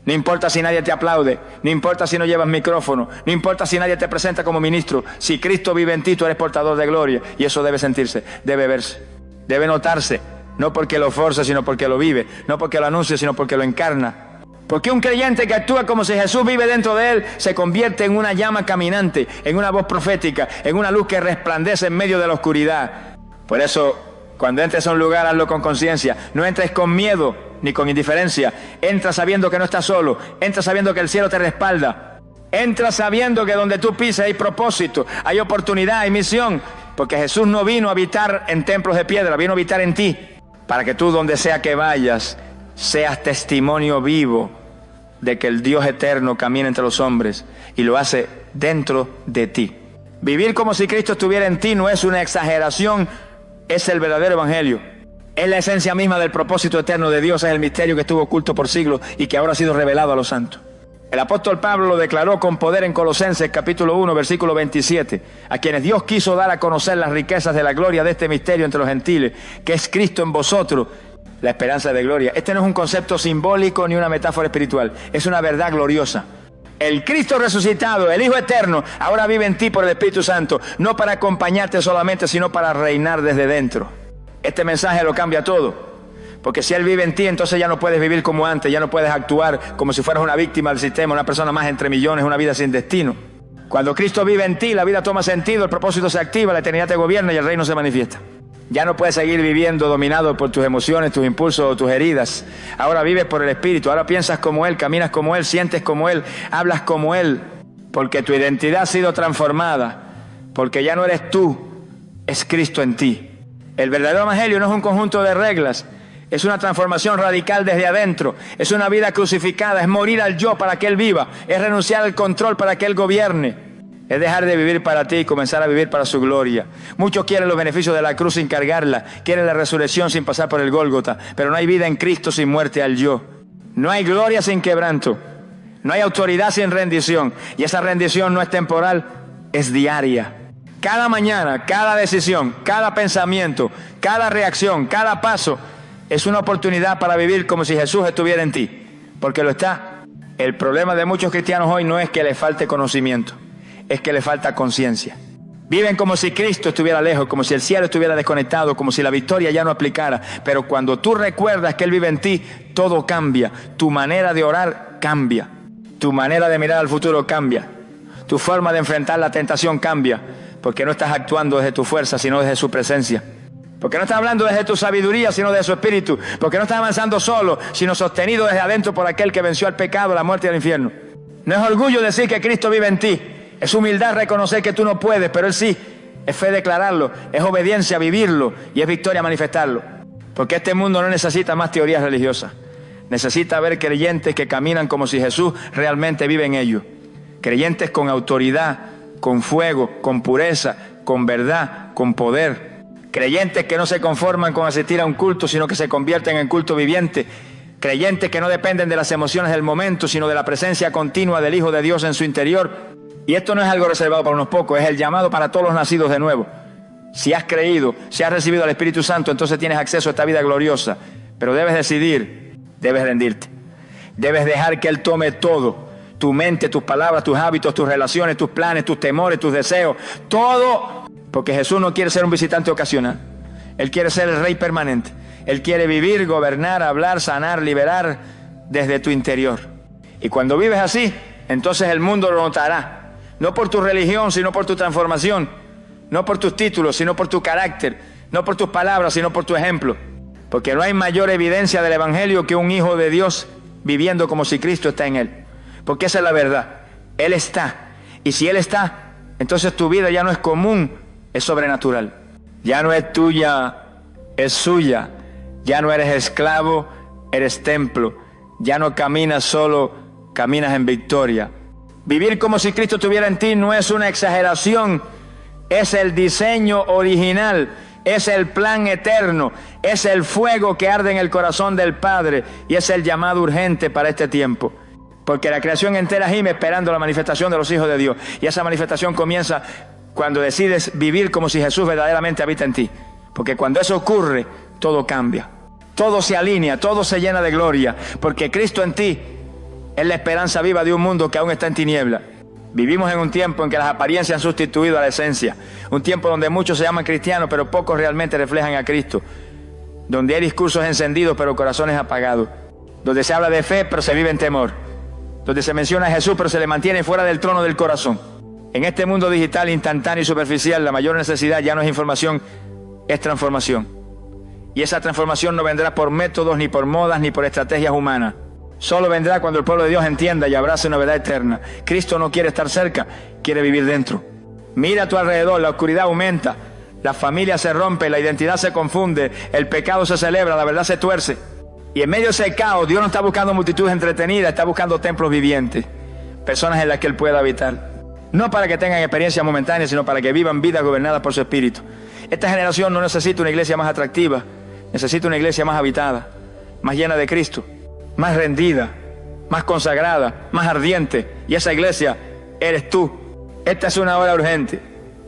Speaker 1: No importa si nadie te aplaude, no importa si no llevas micrófono, no importa si nadie te presenta como ministro. Si Cristo vive en ti, tú eres portador de gloria. Y eso debe sentirse, debe verse, debe notarse. No porque lo force, sino porque lo vive. No porque lo anuncie, sino porque lo encarna. Porque un creyente que actúa como si Jesús vive dentro de él, se convierte en una llama caminante, en una voz profética, en una luz que resplandece en medio de la oscuridad. Por eso, cuando entres a un lugar, hazlo con conciencia. No entres con miedo ni con indiferencia. Entra sabiendo que no estás solo. Entra sabiendo que el cielo te respalda. Entra sabiendo que donde tú pisas hay propósito, hay oportunidad, hay misión. Porque Jesús no vino a habitar en templos de piedra, vino a habitar en ti, para que tú, donde sea que vayas, seas testimonio vivo de que el Dios eterno camina entre los hombres y lo hace dentro de ti. Vivir como si Cristo estuviera en ti no es una exageración, es el verdadero evangelio. Es la esencia misma del propósito eterno de Dios, es el misterio que estuvo oculto por siglos y que ahora ha sido revelado a los santos. El apóstol Pablo lo declaró con poder en Colosenses capítulo 1, versículo 27, a quienes Dios quiso dar a conocer las riquezas de la gloria de este misterio entre los gentiles, que es Cristo en vosotros, la esperanza de gloria. Este no es un concepto simbólico ni una metáfora espiritual, es una verdad gloriosa. El Cristo resucitado, el Hijo eterno, ahora vive en ti por el Espíritu Santo, no para acompañarte solamente, sino para reinar desde dentro. Este mensaje lo cambia todo. Porque si Él vive en ti, entonces ya no puedes vivir como antes, ya no puedes actuar como si fueras una víctima del sistema, una persona más entre millones, una vida sin destino. Cuando Cristo vive en ti, la vida toma sentido, el propósito se activa, la eternidad te gobierna y el reino se manifiesta. Ya no puedes seguir viviendo dominado por tus emociones, tus impulsos o tus heridas. Ahora vives por el Espíritu, ahora piensas como Él, caminas como Él, sientes como Él, hablas como Él, porque tu identidad ha sido transformada, porque ya no eres tú, es Cristo en ti. El verdadero evangelio no es un conjunto de reglas, es una transformación radical desde adentro, es una vida crucificada, es morir al yo para que Él viva, es renunciar al control para que Él gobierne, es dejar de vivir para ti y comenzar a vivir para su gloria. Muchos quieren los beneficios de la cruz sin cargarla, quieren la resurrección sin pasar por el Gólgota, pero no hay vida en Cristo sin muerte al yo. No hay gloria sin quebranto, no hay autoridad sin rendición, y esa rendición no es temporal, es diaria. Cada mañana, cada decisión, cada pensamiento, cada reacción, cada paso es una oportunidad para vivir como si Jesús estuviera en ti, porque lo está. El problema de muchos cristianos hoy no es que les falte conocimiento, es que les falta conciencia. Viven como si Cristo estuviera lejos, como si el cielo estuviera desconectado, como si la victoria ya no aplicara. Pero cuando tú recuerdas que Él vive en ti, todo cambia. Tu manera de orar cambia, tu manera de mirar al futuro cambia, tu forma de enfrentar la tentación cambia, porque no estás actuando desde tu fuerza, sino desde su presencia. Porque no estás hablando desde tu sabiduría, sino desde su espíritu. Porque no estás avanzando solo, sino sostenido desde adentro por aquel que venció al pecado, la muerte y el infierno. No es orgullo decir que Cristo vive en ti. Es humildad reconocer que tú no puedes, pero Él sí. Es fe declararlo, es obediencia vivirlo y es victoria manifestarlo. Porque este mundo no necesita más teorías religiosas. Necesita ver creyentes que caminan como si Jesús realmente vive en ellos. Creyentes con autoridad, con fuego, con pureza, con verdad, con poder. Creyentes que no se conforman con asistir a un culto, sino que se convierten en culto viviente. Creyentes que no dependen de las emociones del momento, sino de la presencia continua del Hijo de Dios en su interior. Y esto no es algo reservado para unos pocos, es el llamado para todos los nacidos de nuevo. Si has creído, si has recibido al Espíritu Santo, entonces tienes acceso a esta vida gloriosa. Pero debes decidir, debes rendirte. Debes dejar que Él tome todo. Tu mente, tus palabras, tus hábitos, tus relaciones, tus planes, tus temores, tus deseos. Todo. Porque Jesús no quiere ser un visitante ocasional. Él quiere ser el Rey permanente. Él quiere vivir, gobernar, hablar, sanar, liberar desde tu interior. Y cuando vives así, entonces el mundo lo notará. No por tu religión, sino por tu transformación. No por tus títulos, sino por tu carácter. No por tus palabras, sino por tu ejemplo. Porque no hay mayor evidencia del evangelio que un hijo de Dios viviendo como si Cristo está en él. Porque esa es la verdad. Él está. Y si Él está, entonces tu vida ya no es común, es sobrenatural. Ya no es tuya, es suya. Ya no eres esclavo, eres templo. Ya no caminas solo, caminas en victoria. Vivir como si Cristo estuviera en ti no es una exageración, es el diseño original, es el plan eterno, es el fuego que arde en el corazón del Padre y es el llamado urgente para este tiempo. Porque la creación entera gime esperando la manifestación de los hijos de Dios. Y esa manifestación comienza cuando decides vivir como si Jesús verdaderamente habita en ti. Porque cuando eso ocurre, todo cambia. Todo se alinea, todo se llena de gloria. Porque Cristo en ti es la esperanza viva de un mundo que aún está en tiniebla. Vivimos en un tiempo en que las apariencias han sustituido a la esencia. Un tiempo donde muchos se llaman cristianos, pero pocos realmente reflejan a Cristo. Donde hay discursos encendidos, pero corazones apagados. Donde se habla de fe, pero se vive en temor. Donde se menciona a Jesús, pero se le mantiene fuera del trono del corazón. En este mundo digital, instantáneo y superficial, la mayor necesidad ya no es información, es transformación. Y esa transformación no vendrá por métodos, ni por modas, ni por estrategias humanas. Solo vendrá cuando el pueblo de Dios entienda y abrace una verdad eterna. Cristo no quiere estar cerca, quiere vivir dentro. Mira a tu alrededor, la oscuridad aumenta, La familia se rompe, la identidad se confunde, el pecado se celebra, la verdad se tuerce. Y en medio de ese caos, Dios no está buscando multitudes entretenidas, está buscando templos vivientes, personas en las que Él pueda habitar. No para que tengan experiencia momentánea, sino para que vivan vidas gobernadas por su Espíritu. Esta generación no necesita una iglesia más atractiva, necesita una iglesia más habitada, más llena de Cristo, más rendida, más consagrada, más ardiente. Y esa iglesia eres tú. Esta es una hora urgente.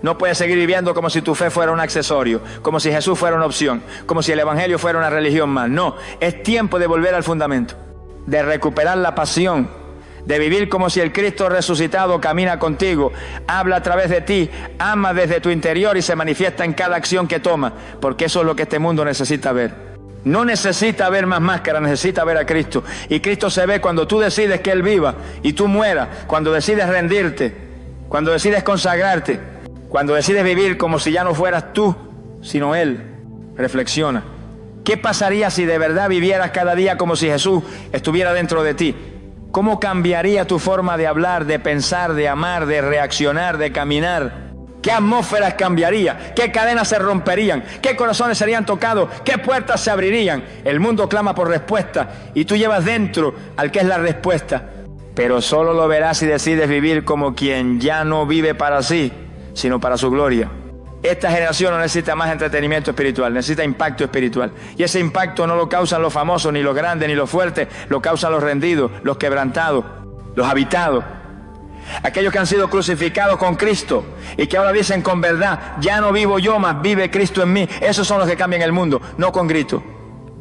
Speaker 1: No puedes seguir viviendo como si tu fe fuera un accesorio, como si Jesús fuera una opción, como si el Evangelio fuera una religión más. No, es tiempo de volver al fundamento, de recuperar la pasión, de vivir como si el Cristo resucitado camina contigo, habla a través de ti, ama desde tu interior y se manifiesta en cada acción que toma, porque eso es lo que este mundo necesita ver. No necesita ver más máscaras, necesita ver a Cristo. Y Cristo se ve cuando tú decides que Él viva y tú mueras, cuando decides rendirte, cuando decides consagrarte, cuando decides vivir como si ya no fueras tú, sino Él. Reflexiona. ¿Qué pasaría si de verdad vivieras cada día como si Jesús estuviera dentro de ti? ¿Cómo cambiaría tu forma de hablar, de pensar, de amar, de reaccionar, de caminar? ¿Qué atmósferas cambiaría? ¿Qué cadenas se romperían? ¿Qué corazones serían tocados? ¿Qué puertas se abrirían? El mundo clama por respuesta y tú llevas dentro al que es la respuesta. Pero solo lo verás si decides vivir como quien ya no vive para sí, sino para su gloria. Esta generación no necesita más entretenimiento espiritual, necesita impacto espiritual. Y ese impacto no lo causan los famosos, ni los grandes, ni los fuertes, lo causan los rendidos, los quebrantados, los habitados. Aquellos que han sido crucificados con Cristo y que ahora dicen con verdad, ya no vivo yo, mas vive Cristo en mí. Esos son los que cambian el mundo, no con gritos,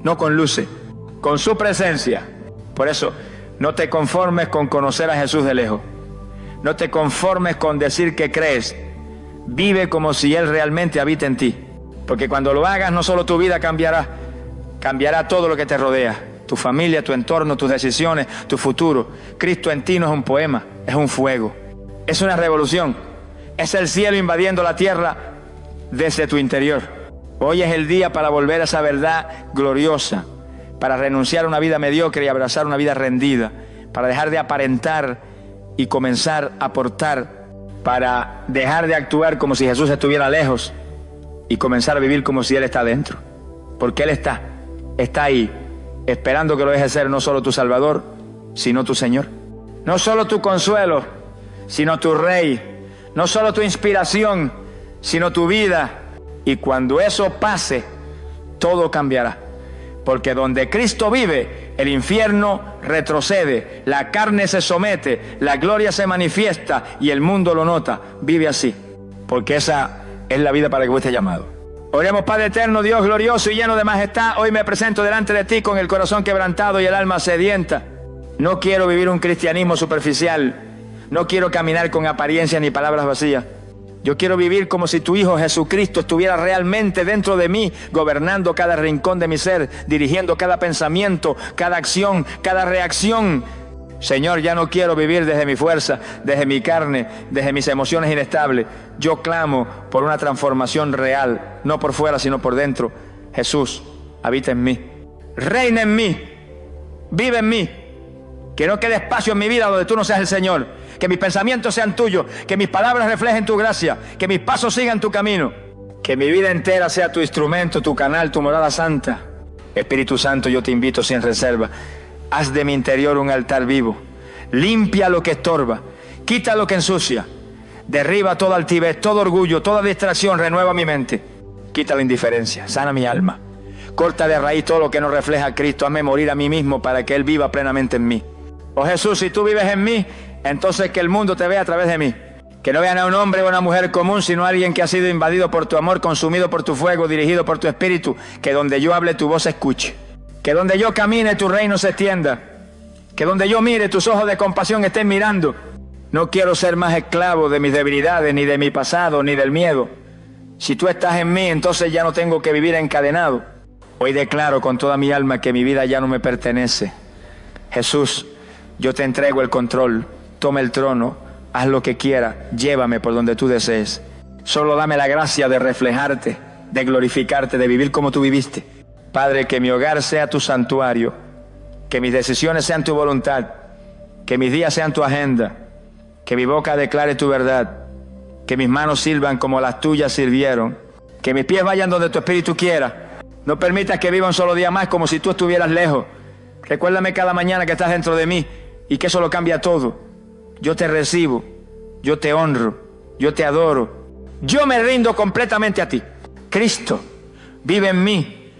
Speaker 1: no con luces, con su presencia. Por eso, no te conformes con conocer a Jesús de lejos. No te conformes con decir que crees. Vive como si Él realmente habita en ti. Porque cuando lo hagas, no solo tu vida cambiará, cambiará todo lo que te rodea. Tu familia, tu entorno, tus decisiones, tu futuro. Cristo en ti no es un poema, es un fuego. Es una revolución. Es el cielo invadiendo la tierra desde tu interior. Hoy es el día para volver a esa verdad gloriosa, para renunciar a una vida mediocre y abrazar una vida rendida, para dejar de aparentar y comenzar a aportar, para dejar de actuar como si Jesús estuviera lejos y comenzar a vivir como si Él está dentro. Porque Él está ahí, esperando que lo dejes ser no solo tu Salvador, sino tu Señor. No solo tu consuelo, sino tu Rey. No solo tu inspiración, sino tu vida. Y cuando eso pase, todo cambiará. Porque donde Cristo vive, el infierno retrocede, la carne se somete, la gloria se manifiesta y el mundo lo nota. Vive así, porque esa es la vida para la que fuiste llamado. Oremos. Padre eterno, Dios glorioso y lleno de majestad, hoy me presento delante de ti con el corazón quebrantado y el alma sedienta. No quiero vivir un cristianismo superficial, no quiero caminar con apariencias ni palabras vacías. Yo quiero vivir como si tu Hijo Jesucristo estuviera realmente dentro de mí, gobernando cada rincón de mi ser, dirigiendo cada pensamiento, cada acción, cada reacción. Señor, ya no quiero vivir desde mi fuerza, desde mi carne, desde mis emociones inestables. Yo clamo por una transformación real, no por fuera, sino por dentro. Jesús, habita en mí, reina en mí, vive en mí. Que no quede espacio en mi vida donde tú no seas el Señor. Que mis pensamientos sean tuyos, que mis palabras reflejen tu gracia, que mis pasos sigan tu camino. Que mi vida entera sea tu instrumento, tu canal, tu morada santa. Espíritu Santo, yo te invito sin reserva. Haz de mi interior un altar vivo. Limpia lo que estorba, quita lo que ensucia. Derriba toda altivez, todo orgullo, toda distracción, renueva mi mente. Quita la indiferencia, sana mi alma. Corta de raíz todo lo que no refleja a Cristo. Hazme morir a mí mismo para que Él viva plenamente en mí. Oh Jesús, si tú vives en mí, entonces que el mundo te vea a través de mí. Que no vean a un hombre o a una mujer común, sino a alguien que ha sido invadido por tu amor, consumido por tu fuego, dirigido por tu espíritu. Que donde yo hable tu voz se escuche. Que donde yo camine tu reino se extienda. Que donde yo mire tus ojos de compasión estén mirando. No quiero ser más esclavo de mis debilidades, ni de mi pasado, ni del miedo. Si tú estás en mí, entonces ya no tengo que vivir encadenado. Hoy declaro con toda mi alma que mi vida ya no me pertenece. Jesús, yo te entrego el control, toma el trono, haz lo que quieras, llévame por donde tú desees. Solo dame la gracia de reflejarte, de glorificarte, de vivir como tú viviste. Padre, que mi hogar sea tu santuario, que mis decisiones sean tu voluntad, que mis días sean tu agenda, que mi boca declare tu verdad, que mis manos sirvan como las tuyas sirvieron, Que mis pies vayan donde tu espíritu quiera. No permitas que viva un solo día más como si tú estuvieras lejos. Recuérdame cada mañana que estás dentro de mí y que eso lo cambia todo. Yo te recibo, yo te honro, yo te adoro. Yo me rindo completamente a ti. Cristo, vive en mí,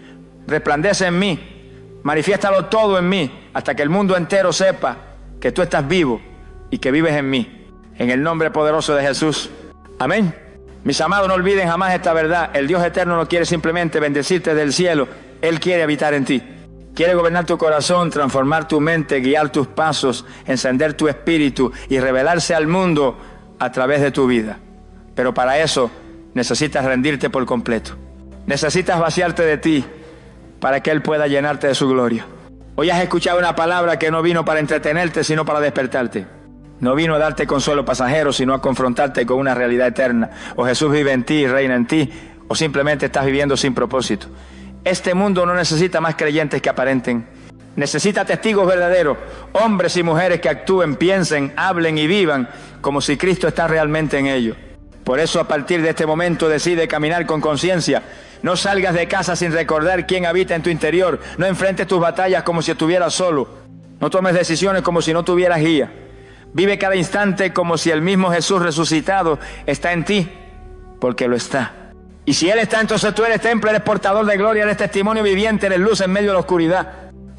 Speaker 1: resplandece en mí, manifiéstalo todo en mí, hasta que el mundo entero sepa que tú estás vivo y que vives en mí. En el nombre poderoso de Jesús. Amén. Mis amados, no olviden jamás esta verdad. El Dios eterno no quiere simplemente bendecirte del cielo. Él quiere habitar en ti. Quiere gobernar tu corazón, transformar tu mente, guiar tus pasos, encender tu espíritu y revelarse al mundo a través de tu vida. Pero para eso necesitas rendirte por completo. Necesitas vaciarte de ti para que Él pueda llenarte de su gloria. Hoy has escuchado una palabra que no vino para entretenerte, sino para despertarte. No vino a darte consuelo pasajero, sino a confrontarte con una realidad eterna. O Jesús vive en ti y reina en ti, o simplemente estás viviendo sin propósito. Este mundo no necesita más creyentes que aparenten. Necesita testigos verdaderos, hombres y mujeres que actúen, piensen, hablen y vivan como si Cristo está realmente en ellos. Por eso, a partir de este momento, decide caminar con conciencia. No salgas de casa sin recordar quién habita en tu interior. No enfrentes tus batallas como si estuvieras solo. No tomes decisiones como si no tuvieras guía. Vive cada instante como si el mismo Jesús resucitado está en ti, porque lo está. Y si Él está, entonces tú eres templo, eres portador de gloria, eres testimonio viviente, eres luz en medio de la oscuridad.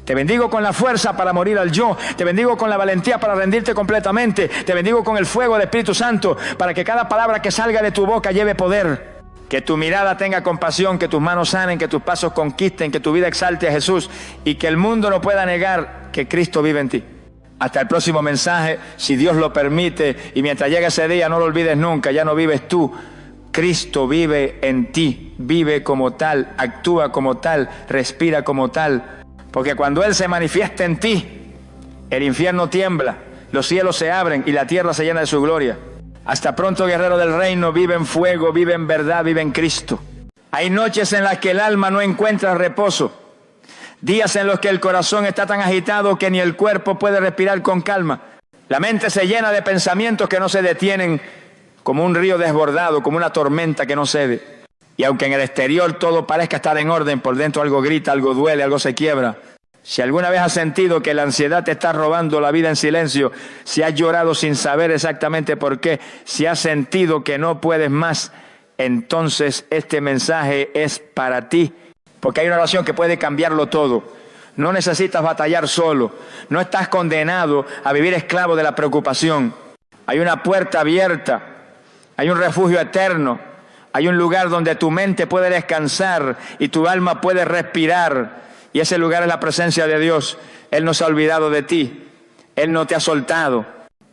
Speaker 1: Te bendigo con la fuerza para morir al yo. Te bendigo con la valentía para rendirte completamente. Te bendigo con el fuego del Espíritu Santo para que cada palabra que salga de tu boca lleve poder. Que tu mirada tenga compasión, que tus manos sanen, que tus pasos conquisten, que tu vida exalte a Jesús y que el mundo no pueda negar que Cristo vive en ti. Hasta el próximo mensaje, si Dios lo permite, y mientras llegue ese día no lo olvides nunca, ya no vives tú. Cristo vive en ti, vive como tal, actúa como tal, respira como tal. Porque cuando Él se manifiesta en ti, el infierno tiembla, los cielos se abren y la tierra se llena de su gloria. Hasta pronto, guerrero del reino, vive en fuego, vive en verdad, vive en Cristo. Hay noches en las que el alma no encuentra reposo. Días en los que el corazón está tan agitado que ni el cuerpo puede respirar con calma. La mente se llena de pensamientos que no se detienen, como un río desbordado, como una tormenta que no cede. Y aunque en el exterior todo parezca estar en orden, por dentro algo grita, algo duele, algo se quiebra. Si alguna vez has sentido que la ansiedad te está robando la vida en silencio, si has llorado sin saber exactamente por qué, si has sentido que no puedes más, entonces este mensaje es para ti. Porque hay una oración que puede cambiarlo todo. No necesitas batallar solo. No estás condenado a vivir esclavo de la preocupación. Hay una puerta abierta. Hay un refugio eterno. Hay un lugar donde tu mente puede descansar y tu alma puede respirar. Y ese lugar es la presencia de Dios. Él no se ha olvidado de ti. Él no te ha soltado.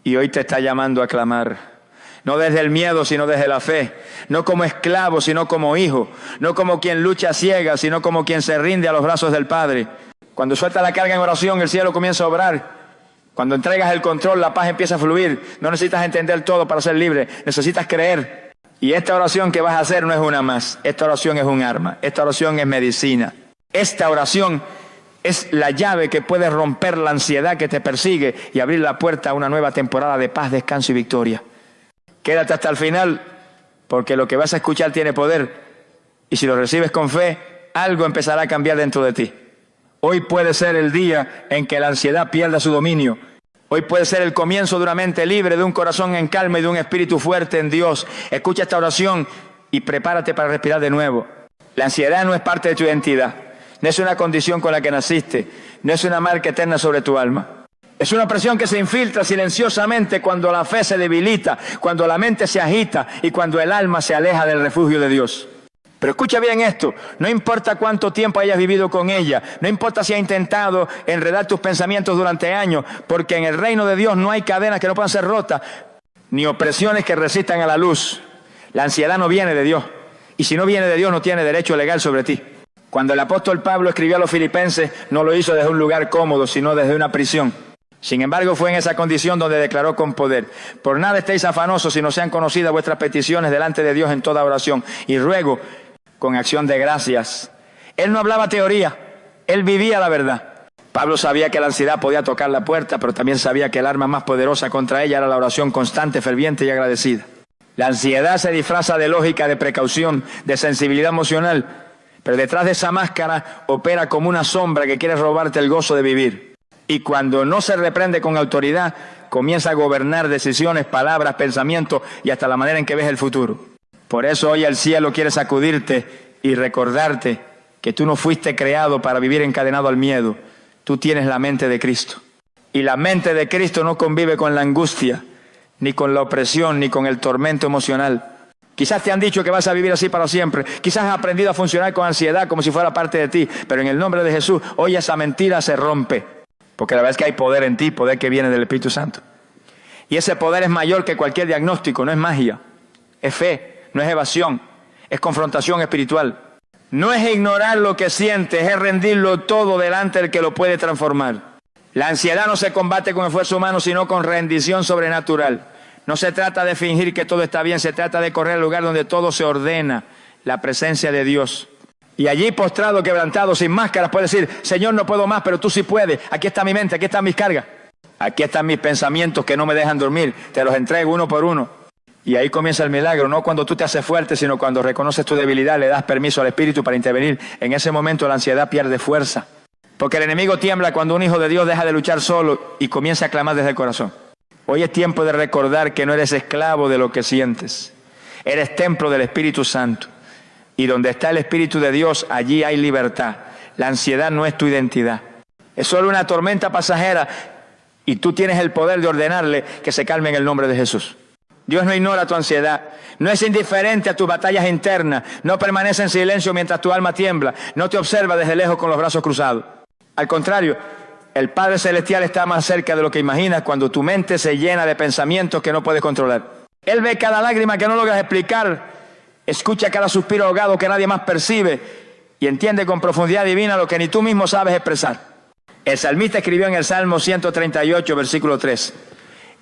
Speaker 1: Y hoy te está llamando a clamar. No desde el miedo, sino desde la fe. No como esclavo, sino como hijo. No como quien lucha ciega, sino como quien se rinde a los brazos del Padre. Cuando sueltas la carga en oración, el cielo comienza a obrar. Cuando entregas el control, la paz empieza a fluir. No necesitas entender todo para ser libre. Necesitas creer. Y esta oración que vas a hacer no es una más. Esta oración es un arma. Esta oración es medicina. Esta oración es la llave que puede romper la ansiedad que te persigue y abrir la puerta a una nueva temporada de paz, descanso y victoria. Quédate hasta el final, porque lo que vas a escuchar tiene poder. Y si lo recibes con fe, algo empezará a cambiar dentro de ti. Hoy puede ser el día en que la ansiedad pierda su dominio. Hoy puede ser el comienzo de una mente libre, de un corazón en calma y de un espíritu fuerte en Dios. Escucha esta oración y prepárate para respirar de nuevo. La ansiedad no es parte de tu identidad. No es una condición con la que naciste. No es una marca eterna sobre tu alma. Es una presión que se infiltra silenciosamente cuando la fe se debilita, cuando la mente se agita y cuando el alma se aleja del refugio de Dios. Pero escucha bien esto, no importa cuánto tiempo hayas vivido con ella, no importa si has intentado enredar tus pensamientos durante años, porque en el reino de Dios no hay cadenas que no puedan ser rotas, ni opresiones que resistan a la luz. La ansiedad no viene de Dios, y si no viene de Dios no tiene derecho legal sobre ti. Cuando el apóstol Pablo escribió a los filipenses, no lo hizo desde un lugar cómodo, sino desde una prisión. Sin embargo, fue en esa condición donde declaró con poder: por nada estéis afanosos, sino sean conocidas vuestras peticiones delante de Dios en toda oración y ruego con acción de gracias. Él no hablaba teoría, él vivía la verdad. Pablo sabía que la ansiedad podía tocar la puerta, pero también sabía que el arma más poderosa contra ella era la oración constante, ferviente y agradecida. La ansiedad se disfraza de lógica, de precaución, de sensibilidad emocional, pero detrás de esa máscara opera como una sombra que quiere robarte el gozo de vivir. Y cuando no se reprende con autoridad, comienza a gobernar decisiones, palabras, pensamientos y hasta la manera en que ves el futuro. Por eso hoy el cielo quiere sacudirte y recordarte que tú no fuiste creado para vivir encadenado al miedo. Tú tienes la mente de Cristo. Y la mente de Cristo no convive con la angustia, ni con la opresión, ni con el tormento emocional. Quizás te han dicho que vas a vivir así para siempre. Quizás has aprendido a funcionar con ansiedad como si fuera parte de ti. Pero en el nombre de Jesús, hoy esa mentira se rompe. Porque la verdad es que hay poder en ti, poder que viene del Espíritu Santo. Y ese poder es mayor que cualquier diagnóstico, no es magia. Es fe, no es evasión, es confrontación espiritual. No es ignorar lo que sientes, es rendirlo todo delante del que lo puede transformar. La ansiedad no se combate con esfuerzo humano, sino con rendición sobrenatural. No se trata de fingir que todo está bien, se trata de correr al lugar donde todo se ordena, la presencia de Dios. Y allí postrado, quebrantado, sin máscaras, puede decir, Señor, no puedo más, pero tú sí puedes. Aquí está mi mente, aquí están mis cargas. Aquí están mis pensamientos que no me dejan dormir. Te los entrego uno por uno. Y ahí comienza el milagro, no cuando tú te haces fuerte, sino cuando reconoces tu debilidad, le das permiso al Espíritu para intervenir. En ese momento la ansiedad pierde fuerza. Porque el enemigo tiembla cuando un hijo de Dios deja de luchar solo y comienza a clamar desde el corazón. Hoy es tiempo de recordar que no eres esclavo de lo que sientes. Eres templo del Espíritu Santo. Y donde está el Espíritu de Dios, allí hay libertad. La ansiedad no es tu identidad. Es solo una tormenta pasajera y tú tienes el poder de ordenarle que se calme en el nombre de Jesús. Dios no ignora tu ansiedad, no es indiferente a tus batallas internas, no permanece en silencio mientras tu alma tiembla, no te observa desde lejos con los brazos cruzados. Al contrario, el Padre Celestial está más cerca de lo que imaginas cuando tu mente se llena de pensamientos que no puedes controlar. Él ve cada lágrima que no logras explicar, escucha cada suspiro ahogado que nadie más percibe y entiende con profundidad divina lo que ni tú mismo sabes expresar. El salmista escribió en el Salmo 138, versículo 3,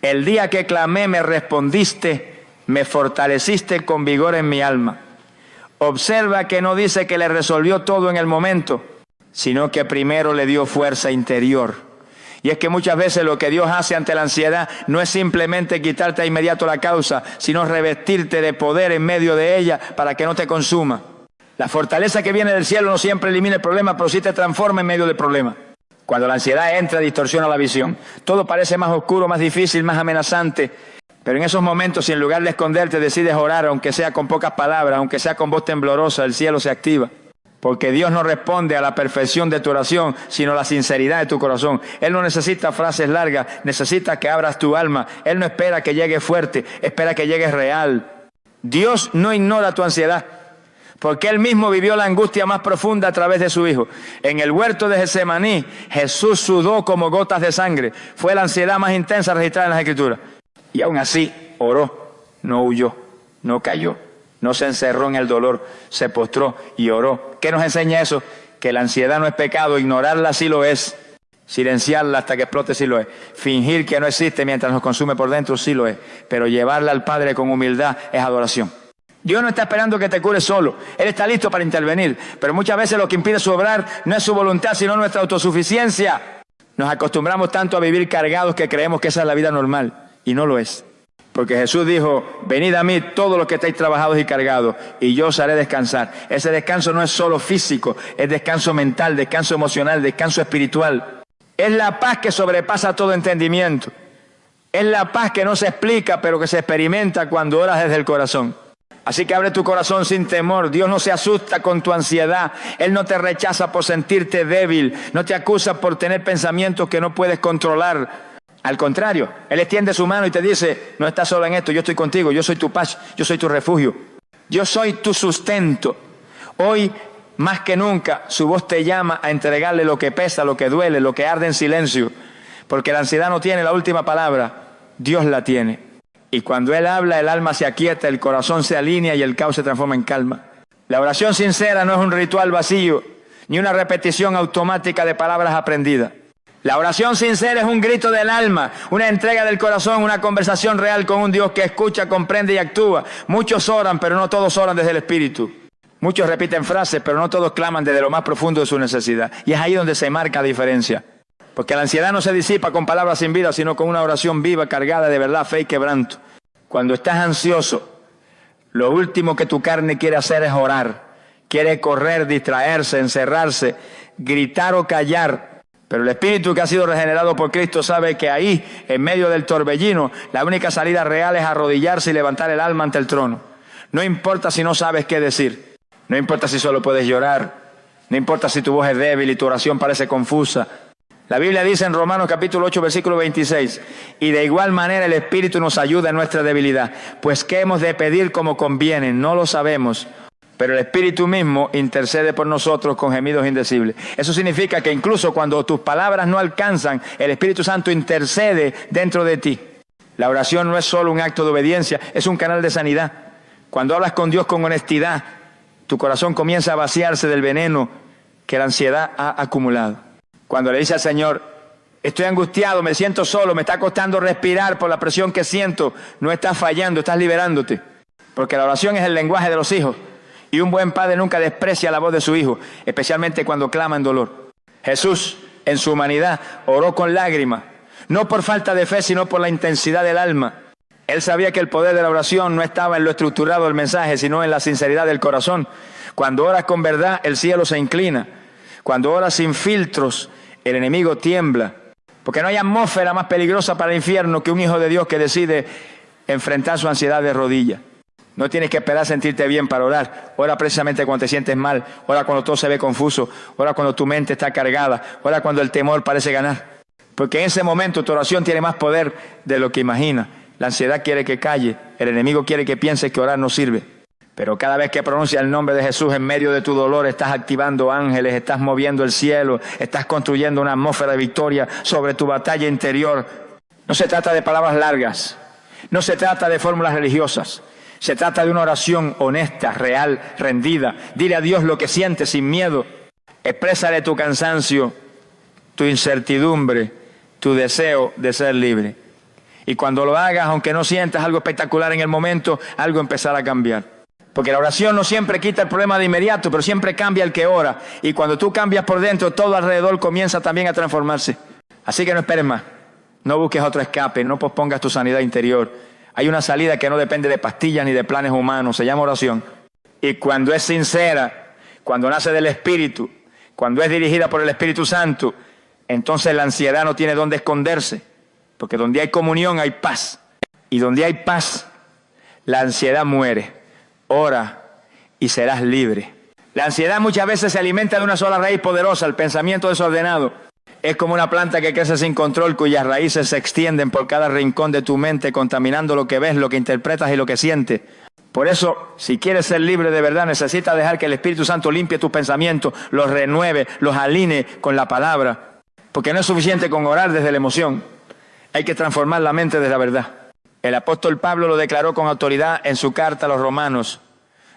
Speaker 1: el día que clamé me respondiste, me fortaleciste con vigor en mi alma. Observa que no dice que le resolvió todo en el momento, sino que primero le dio fuerza interior. Y es que muchas veces lo que Dios hace ante la ansiedad no es simplemente quitarte de inmediato la causa, sino revestirte de poder en medio de ella para que no te consuma. La fortaleza que viene del cielo no siempre elimina el problema, pero sí te transforma en medio del problema. Cuando la ansiedad entra, distorsiona la visión. Todo parece más oscuro, más difícil, más amenazante. Pero en esos momentos, si en lugar de esconderte decides orar, aunque sea con pocas palabras, aunque sea con voz temblorosa, el cielo se activa. Porque Dios no responde a la perfección de tu oración, sino a la sinceridad de tu corazón. Él no necesita frases largas, necesita que abras tu alma. Él no espera que llegue fuerte, espera que llegues real. Dios no ignora tu ansiedad, porque Él mismo vivió la angustia más profunda a través de su Hijo. En el huerto de Getsemaní, Jesús sudó como gotas de sangre. Fue la ansiedad más intensa registrada en las Escrituras. Y aún así oró, no huyó, no cayó, no se encerró en el dolor, se postró y oró. ¿Qué nos enseña eso? Que la ansiedad no es pecado, ignorarla sí lo es. Silenciarla hasta que explote sí lo es. Fingir que no existe mientras nos consume por dentro sí lo es. Pero llevarla al Padre con humildad es adoración. Dios no está esperando que te cures solo. Él está listo para intervenir. Pero muchas veces lo que impide su obrar no es su voluntad, sino nuestra autosuficiencia. Nos acostumbramos tanto a vivir cargados que creemos que esa es la vida normal. Y no lo es. Porque Jesús dijo, venid a mí todos los que estáis trabajados y cargados, y yo os haré descansar. Ese descanso no es solo físico, es descanso mental, descanso emocional, descanso espiritual. Es la paz que sobrepasa todo entendimiento. Es la paz que no se explica, pero que se experimenta cuando oras desde el corazón. Así que abre tu corazón sin temor. Dios no se asusta con tu ansiedad. Él no te rechaza por sentirte débil. No te acusa por tener pensamientos que no puedes controlar. Al contrario, Él extiende su mano y te dice, no estás solo en esto, yo estoy contigo, yo soy tu paz, yo soy tu refugio. Yo soy tu sustento. Hoy, más que nunca, su voz te llama a entregarle lo que pesa, lo que duele, lo que arde en silencio. Porque la ansiedad no tiene la última palabra, Dios la tiene. Y cuando Él habla, el alma se aquieta, el corazón se alinea y el caos se transforma en calma. La oración sincera no es un ritual vacío, ni una repetición automática de palabras aprendidas. La oración sincera es un grito del alma, una entrega del corazón, una conversación real con un Dios que escucha, comprende y actúa. Muchos oran, pero no todos oran desde el Espíritu. Muchos repiten frases, pero no todos claman desde lo más profundo de su necesidad. Y es ahí donde se marca la diferencia. Porque la ansiedad no se disipa con palabras sin vida, sino con una oración viva, cargada de verdad, fe y quebranto. Cuando estás ansioso, lo último que tu carne quiere hacer es orar. Quiere correr, distraerse, encerrarse, gritar o callar. Pero el espíritu que ha sido regenerado por Cristo sabe que ahí, en medio del torbellino, la única salida real es arrodillarse y levantar el alma ante el trono. No importa si no sabes qué decir. No importa si solo puedes llorar. No importa si tu voz es débil y tu oración parece confusa. La Biblia dice en Romanos capítulo 8, versículo 26, y de igual manera el Espíritu nos ayuda en nuestra debilidad, pues ¿qué hemos de pedir como conviene? No lo sabemos, pero el Espíritu mismo intercede por nosotros con gemidos indecibles. Eso significa que incluso cuando tus palabras no alcanzan, el Espíritu Santo intercede dentro de ti. La oración no es solo un acto de obediencia, es un canal de sanidad. Cuando hablas con Dios con honestidad, tu corazón comienza a vaciarse del veneno que la ansiedad ha acumulado. Cuando le dice al Señor, estoy angustiado, me siento solo, me está costando respirar por la presión que siento, no estás fallando, estás liberándote. Porque la oración es el lenguaje de los hijos. Y un buen padre nunca desprecia la voz de su hijo, especialmente cuando clama en dolor. Jesús, en su humanidad, oró con lágrimas, no por falta de fe, sino por la intensidad del alma. Él sabía que el poder de la oración no estaba en lo estructurado del mensaje, sino en la sinceridad del corazón. Cuando oras con verdad, el cielo se inclina. Cuando oras sin filtros, el enemigo tiembla. Porque no hay atmósfera más peligrosa para el infierno que un hijo de Dios que decide enfrentar su ansiedad de rodillas. No tienes que esperar a sentirte bien para orar. Ora precisamente cuando te sientes mal. Ora cuando todo se ve confuso. Ora cuando tu mente está cargada. Ora cuando el temor parece ganar. Porque en ese momento tu oración tiene más poder de lo que imaginas. La ansiedad quiere que calle. El enemigo quiere que pienses que orar no sirve. Pero cada vez que pronuncias el nombre de Jesús en medio de tu dolor, estás activando ángeles, estás moviendo el cielo, estás construyendo una atmósfera de victoria sobre tu batalla interior. No se trata de palabras largas. No se trata de fórmulas religiosas. Se trata de una oración honesta, real, rendida. Dile a Dios lo que sientes sin miedo. Exprésale tu cansancio, tu incertidumbre, tu deseo de ser libre. Y cuando lo hagas, aunque no sientas algo espectacular en el momento, algo empezará a cambiar. Porque la oración no siempre quita el problema de inmediato, pero siempre cambia el que ora. Y cuando tú cambias por dentro, todo alrededor comienza también a transformarse. Así que no esperes más. No busques otro escape, no pospongas tu sanidad interior. Hay una salida que no depende de pastillas ni de planes humanos, se llama oración. Y cuando es sincera, cuando nace del Espíritu, cuando es dirigida por el Espíritu Santo, entonces la ansiedad no tiene dónde esconderse. Porque donde hay comunión hay paz. Y donde hay paz, la ansiedad muere. Ora y serás libre. La ansiedad muchas veces se alimenta de una sola raíz poderosa, el pensamiento desordenado. Es como una planta que crece sin control, cuyas raíces se extienden por cada rincón de tu mente, contaminando lo que ves, lo que interpretas y lo que sientes. Por eso, si quieres ser libre de verdad, necesitas dejar que el Espíritu Santo limpie tus pensamientos, los renueve, los alinee con la palabra. Porque no es suficiente con orar desde la emoción. Hay que transformar la mente desde la verdad. El apóstol Pablo lo declaró con autoridad en su carta a los romanos.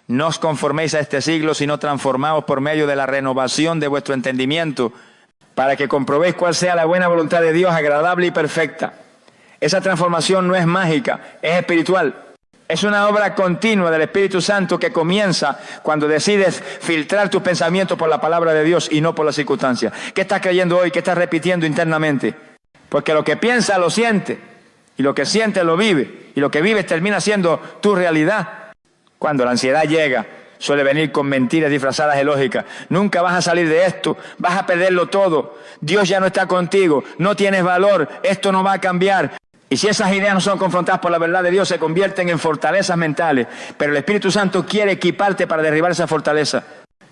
Speaker 1: No os conforméis a este siglo, sino transformaos por medio de la renovación de vuestro entendimiento, para que comprobéis cuál sea la buena voluntad de Dios, agradable y perfecta. Esa transformación no es mágica, es espiritual. Es una obra continua del Espíritu Santo que comienza cuando decides filtrar tus pensamientos por la palabra de Dios y no por las circunstancias. ¿Qué estás creyendo hoy? ¿Qué estás repitiendo internamente? Porque lo que piensas lo sientes, y lo que sientes lo vive, y lo que vives termina siendo tu realidad. Cuando la ansiedad llega, suele venir con mentiras disfrazadas de lógica. Nunca vas a salir de esto, vas a perderlo todo. Dios ya no está contigo, no tienes valor, esto no va a cambiar. Y si esas ideas no son confrontadas por la verdad de Dios, se convierten en fortalezas mentales. Pero el Espíritu Santo quiere equiparte para derribar esa fortaleza.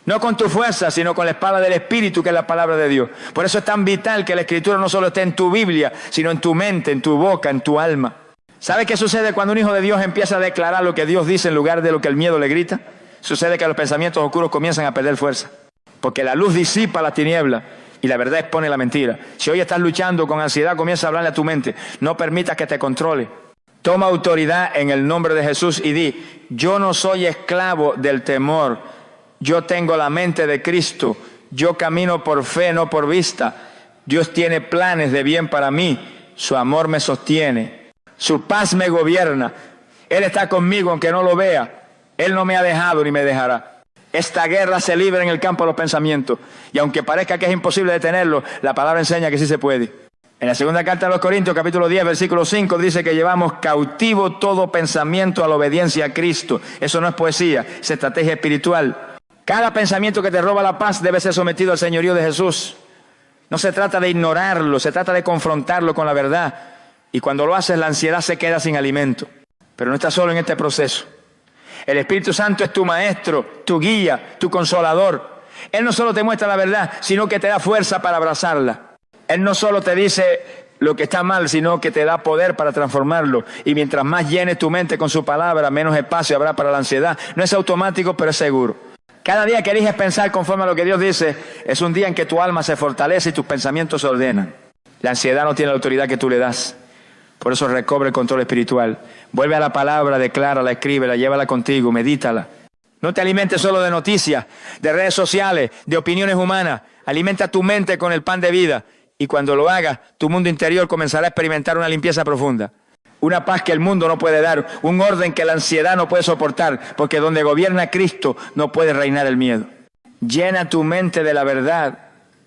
Speaker 1: No con tu fuerza, sino con la espada del Espíritu, que es la palabra de Dios. Por eso es tan vital que la Escritura no solo esté en tu Biblia, sino en tu mente, en tu boca, en tu alma. ¿Sabe qué sucede cuando un hijo de Dios empieza a declarar lo que Dios dice en lugar de lo que el miedo le grita? Sucede que los pensamientos oscuros comienzan a perder fuerza. Porque la luz disipa las tinieblas y la verdad expone la mentira. Si hoy estás luchando con ansiedad, comienza a hablarle a tu mente. No permitas que te controle. Toma autoridad en el nombre de Jesús y di: yo no soy esclavo del temor. Yo tengo la mente de Cristo. Yo camino por fe, no por vista. Dios tiene planes de bien para mí. Su amor me sostiene. Su paz me gobierna. Él está conmigo aunque no lo vea. Él no me ha dejado ni me dejará. Esta guerra se libra en el campo de los pensamientos. Y aunque parezca que es imposible detenerlo, la palabra enseña que sí se puede. En la segunda carta a los Corintios, capítulo 10, versículo 5, dice que llevamos cautivo todo pensamiento a la obediencia a Cristo. Eso no es poesía, es estrategia espiritual. Cada pensamiento que te roba la paz debe ser sometido al señorío de Jesús. No se trata de ignorarlo, se trata de confrontarlo con la verdad. Y cuando lo haces, la ansiedad se queda sin alimento. Pero no estás solo en este proceso. El Espíritu Santo es tu maestro, tu guía, tu consolador. Él no solo te muestra la verdad, sino que te da fuerza para abrazarla. Él no solo te dice lo que está mal, sino que te da poder para transformarlo. Y mientras más llenes tu mente con su palabra, menos espacio habrá para la ansiedad. No es automático, pero es seguro. Cada día que eliges pensar conforme a lo que Dios dice, es un día en que tu alma se fortalece y tus pensamientos se ordenan. La ansiedad no tiene la autoridad que tú le das. Por eso recobre el control espiritual. Vuelve a la palabra, declárala, escríbela, llévala contigo, medítala. No te alimentes solo de noticias, de redes sociales, de opiniones humanas. Alimenta tu mente con el pan de vida. Y cuando lo hagas, tu mundo interior comenzará a experimentar una limpieza profunda. Una paz que el mundo no puede dar. Un orden que la ansiedad no puede soportar. Porque donde gobierna Cristo no puede reinar el miedo. Llena tu mente de la verdad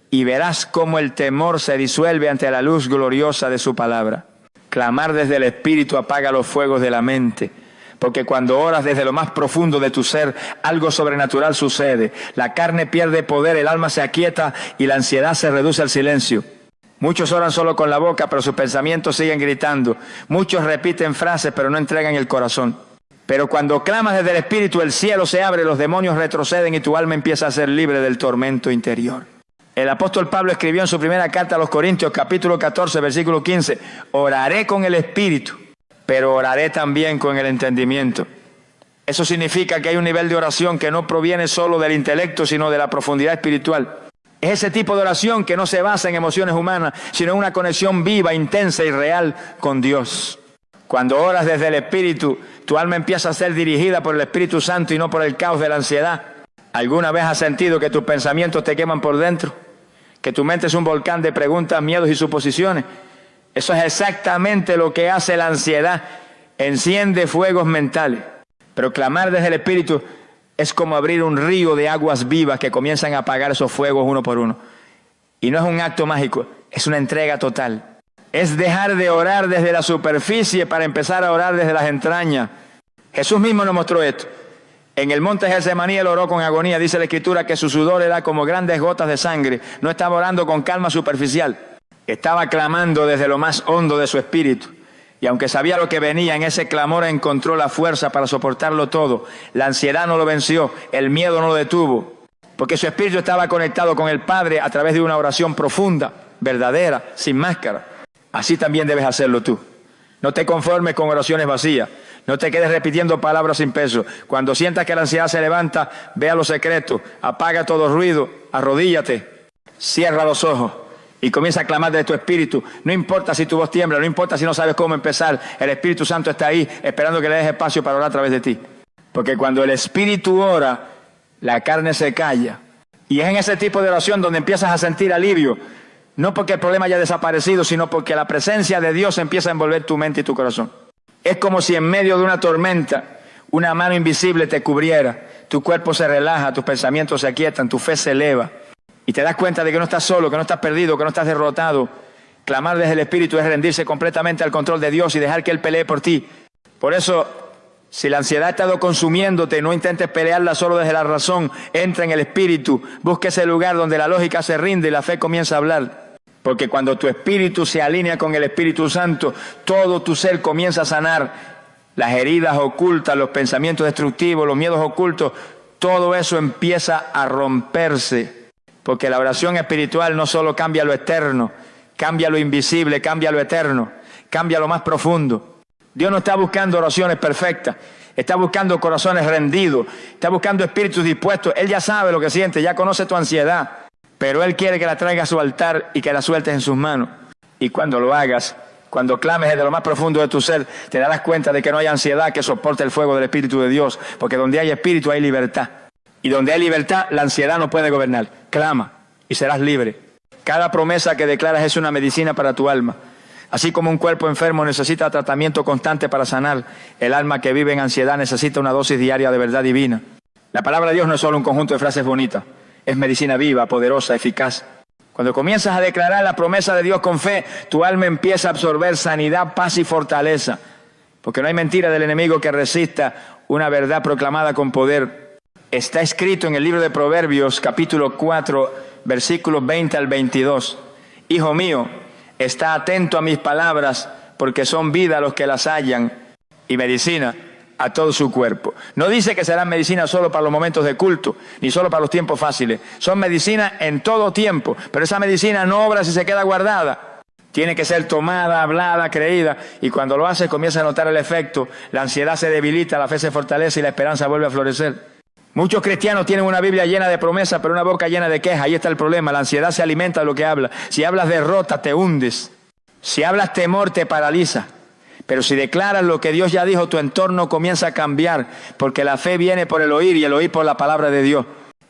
Speaker 1: y verás cómo el temor se disuelve ante la luz gloriosa de su palabra. Clamar desde el Espíritu apaga los fuegos de la mente. Porque cuando oras desde lo más profundo de tu ser, algo sobrenatural sucede. La carne pierde poder, el alma se aquieta y la ansiedad se reduce al silencio. Muchos oran solo con la boca, pero sus pensamientos siguen gritando. Muchos repiten frases, pero no entregan el corazón. Pero cuando clamas desde el Espíritu, el cielo se abre, los demonios retroceden y tu alma empieza a ser libre del tormento interior. El apóstol Pablo escribió en su primera carta a los Corintios, capítulo 14, versículo 15, oraré con el Espíritu, pero oraré también con el entendimiento. Eso significa que hay un nivel de oración que no proviene solo del intelecto, sino de la profundidad espiritual. Es ese tipo de oración que no se basa en emociones humanas, sino en una conexión viva, intensa y real con Dios. Cuando oras desde el Espíritu, tu alma empieza a ser dirigida por el Espíritu Santo y no por el caos de la ansiedad. ¿Alguna vez has sentido que tus pensamientos te queman por dentro? Que tu mente es un volcán de preguntas, miedos y suposiciones. Eso es exactamente lo que hace la ansiedad. Enciende fuegos mentales. Pero clamar desde el Espíritu es como abrir un río de aguas vivas que comienzan a apagar esos fuegos uno por uno. Y no es un acto mágico, es una entrega total. Es dejar de orar desde la superficie para empezar a orar desde las entrañas. Jesús mismo nos mostró esto. En el monte Getsemaní él oró con agonía. Dice la Escritura que su sudor era como grandes gotas de sangre. No estaba orando con calma superficial. Estaba clamando desde lo más hondo de su espíritu. Y aunque sabía lo que venía, en ese clamor encontró la fuerza para soportarlo todo. La ansiedad no lo venció, el miedo no lo detuvo. Porque su espíritu estaba conectado con el Padre a través de una oración profunda, verdadera, sin máscara. Así también debes hacerlo tú. No te conformes con oraciones vacías. No te quedes repitiendo palabras sin peso. Cuando sientas que la ansiedad se levanta, ve a lo secreto, apaga todo ruido, arrodíllate, cierra los ojos y comienza a clamar de tu espíritu. No importa si tu voz tiembla, no importa si no sabes cómo empezar. El Espíritu Santo está ahí esperando que le des espacio para orar a través de ti. Porque cuando el Espíritu ora, la carne se calla. Y es en ese tipo de oración donde empiezas a sentir alivio. No porque el problema haya desaparecido, sino porque la presencia de Dios empieza a envolver tu mente y tu corazón. Es como si en medio de una tormenta una mano invisible te cubriera. Tu cuerpo se relaja, tus pensamientos se aquietan, tu fe se eleva. Y te das cuenta de que no estás solo, que no estás perdido, que no estás derrotado. Clamar desde el Espíritu es rendirse completamente al control de Dios y dejar que Él pelee por ti. Por eso, si la ansiedad ha estado consumiéndote, no intentes pelearla solo desde la razón. Entra en el Espíritu, busca ese lugar donde la lógica se rinde y la fe comienza a hablar. Porque cuando tu espíritu se alinea con el Espíritu Santo, todo tu ser comienza a sanar. Las heridas ocultas, los pensamientos destructivos, los miedos ocultos, todo eso empieza a romperse. Porque la oración espiritual no solo cambia lo externo, cambia lo invisible, cambia lo eterno, cambia lo más profundo. Dios no está buscando oraciones perfectas, está buscando corazones rendidos, está buscando espíritus dispuestos. Él ya sabe lo que siente, ya conoce tu ansiedad. Pero Él quiere que la traigas a su altar y que la sueltes en sus manos. Y cuando lo hagas, cuando clames desde lo más profundo de tu ser, te darás cuenta de que no hay ansiedad que soporte el fuego del Espíritu de Dios. Porque donde hay espíritu hay libertad. Y donde hay libertad, la ansiedad no puede gobernar. Clama y serás libre. Cada promesa que declaras es una medicina para tu alma. Así como un cuerpo enfermo necesita tratamiento constante para sanar, el alma que vive en ansiedad necesita una dosis diaria de verdad divina. La palabra de Dios no es solo un conjunto de frases bonitas. Es medicina viva, poderosa, eficaz. Cuando comienzas a declarar la promesa de Dios con fe, tu alma empieza a absorber sanidad, paz y fortaleza. Porque no hay mentira del enemigo que resista una verdad proclamada con poder. Está escrito en el libro de Proverbios, capítulo 4, versículos 20 al 22. Hijo mío, está atento a mis palabras, porque son vida a los que las hallan y medicina a todo su cuerpo. No dice que serán medicina solo para los momentos de culto, ni solo para los tiempos fáciles. Son medicina en todo tiempo, pero esa medicina no obra si se queda guardada. Tiene que ser tomada, hablada, creída, y cuando lo hace comienza a notar el efecto. La ansiedad se debilita, la fe se fortalece y la esperanza vuelve a florecer. Muchos cristianos tienen una Biblia llena de promesas, pero una boca llena de quejas. Ahí está el problema. La ansiedad se alimenta de lo que habla. Si hablas derrota, te hundes. Si hablas temor, te paraliza. Pero si declaras lo que Dios ya dijo, tu entorno comienza a cambiar, porque la fe viene por el oír y el oír por la palabra de Dios.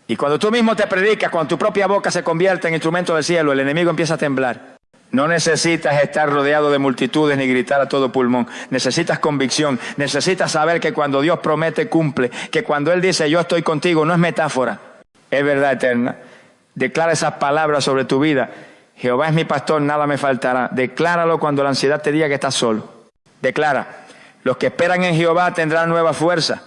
Speaker 1: Y cuando tú mismo te predicas, cuando tu propia boca se convierte en instrumento del cielo, el enemigo empieza a temblar. No necesitas estar rodeado de multitudes ni gritar a todo pulmón. Necesitas convicción. Necesitas saber que cuando Dios promete, cumple. Que cuando Él dice, yo estoy contigo, no es metáfora, es verdad eterna. Declara esas palabras sobre tu vida. Jehová es mi pastor, nada me faltará. Decláralo cuando la ansiedad te diga que estás solo. Declara, los que esperan en Jehová tendrán nueva fuerza.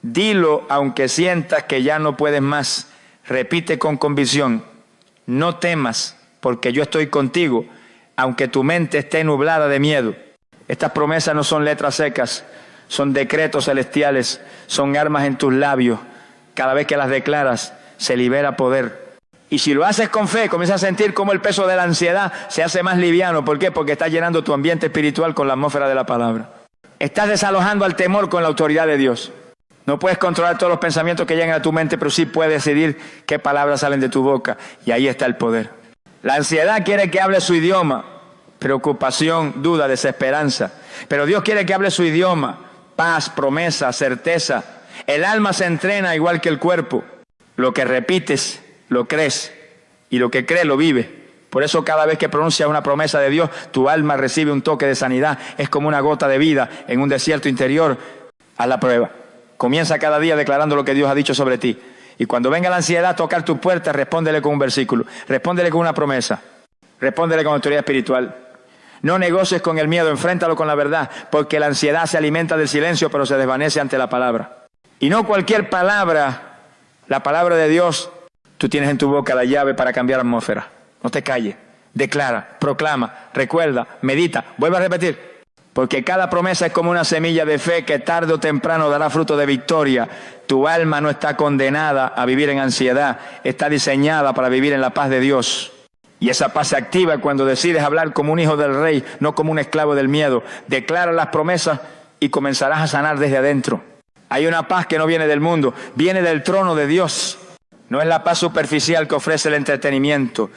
Speaker 1: Dilo aunque sientas que ya no puedes más. Repite con convicción, no temas, porque yo estoy contigo, aunque tu mente esté nublada de miedo. Estas promesas no son letras secas, son decretos celestiales, son armas en tus labios. Cada vez que las declaras, se libera poder. Y si lo haces con fe, comienzas a sentir cómo el peso de la ansiedad se hace más liviano. ¿Por qué? Porque estás llenando tu ambiente espiritual con la atmósfera de la palabra. Estás desalojando al temor con la autoridad de Dios. No puedes controlar todos los pensamientos que llegan a tu mente, pero sí puedes decidir qué palabras salen de tu boca. Y ahí está el poder. La ansiedad quiere que hable su idioma. Preocupación, duda, desesperanza. Pero Dios quiere que hable su idioma. Paz, promesa, certeza. El alma se entrena igual que el cuerpo. Lo que repites, lo crees, y lo que crees lo vive. Por eso cada vez que pronuncias una promesa de Dios, tu alma recibe un toque de sanidad. Es como una gota de vida en un desierto interior. Haz la prueba. Comienza cada día declarando lo que Dios ha dicho sobre ti. Y cuando venga la ansiedad a tocar tu puerta, respóndele con un versículo. Respóndele con una promesa. Respóndele con autoridad espiritual. No negocies con el miedo, enfréntalo con la verdad, porque la ansiedad se alimenta del silencio, pero se desvanece ante la palabra. Y no cualquier palabra, la palabra de Dios. Tú tienes en tu boca la llave para cambiar la atmósfera. No te calles. Declara, proclama, recuerda, medita. Vuelve a repetir. Porque cada promesa es como una semilla de fe que tarde o temprano dará fruto de victoria. Tu alma no está condenada a vivir en ansiedad. Está diseñada para vivir en la paz de Dios. Y esa paz se activa cuando decides hablar como un hijo del rey, no como un esclavo del miedo. Declara las promesas y comenzarás a sanar desde adentro. Hay una paz que no viene del mundo, viene del trono de Dios. No es la paz superficial que ofrece el entretenimiento,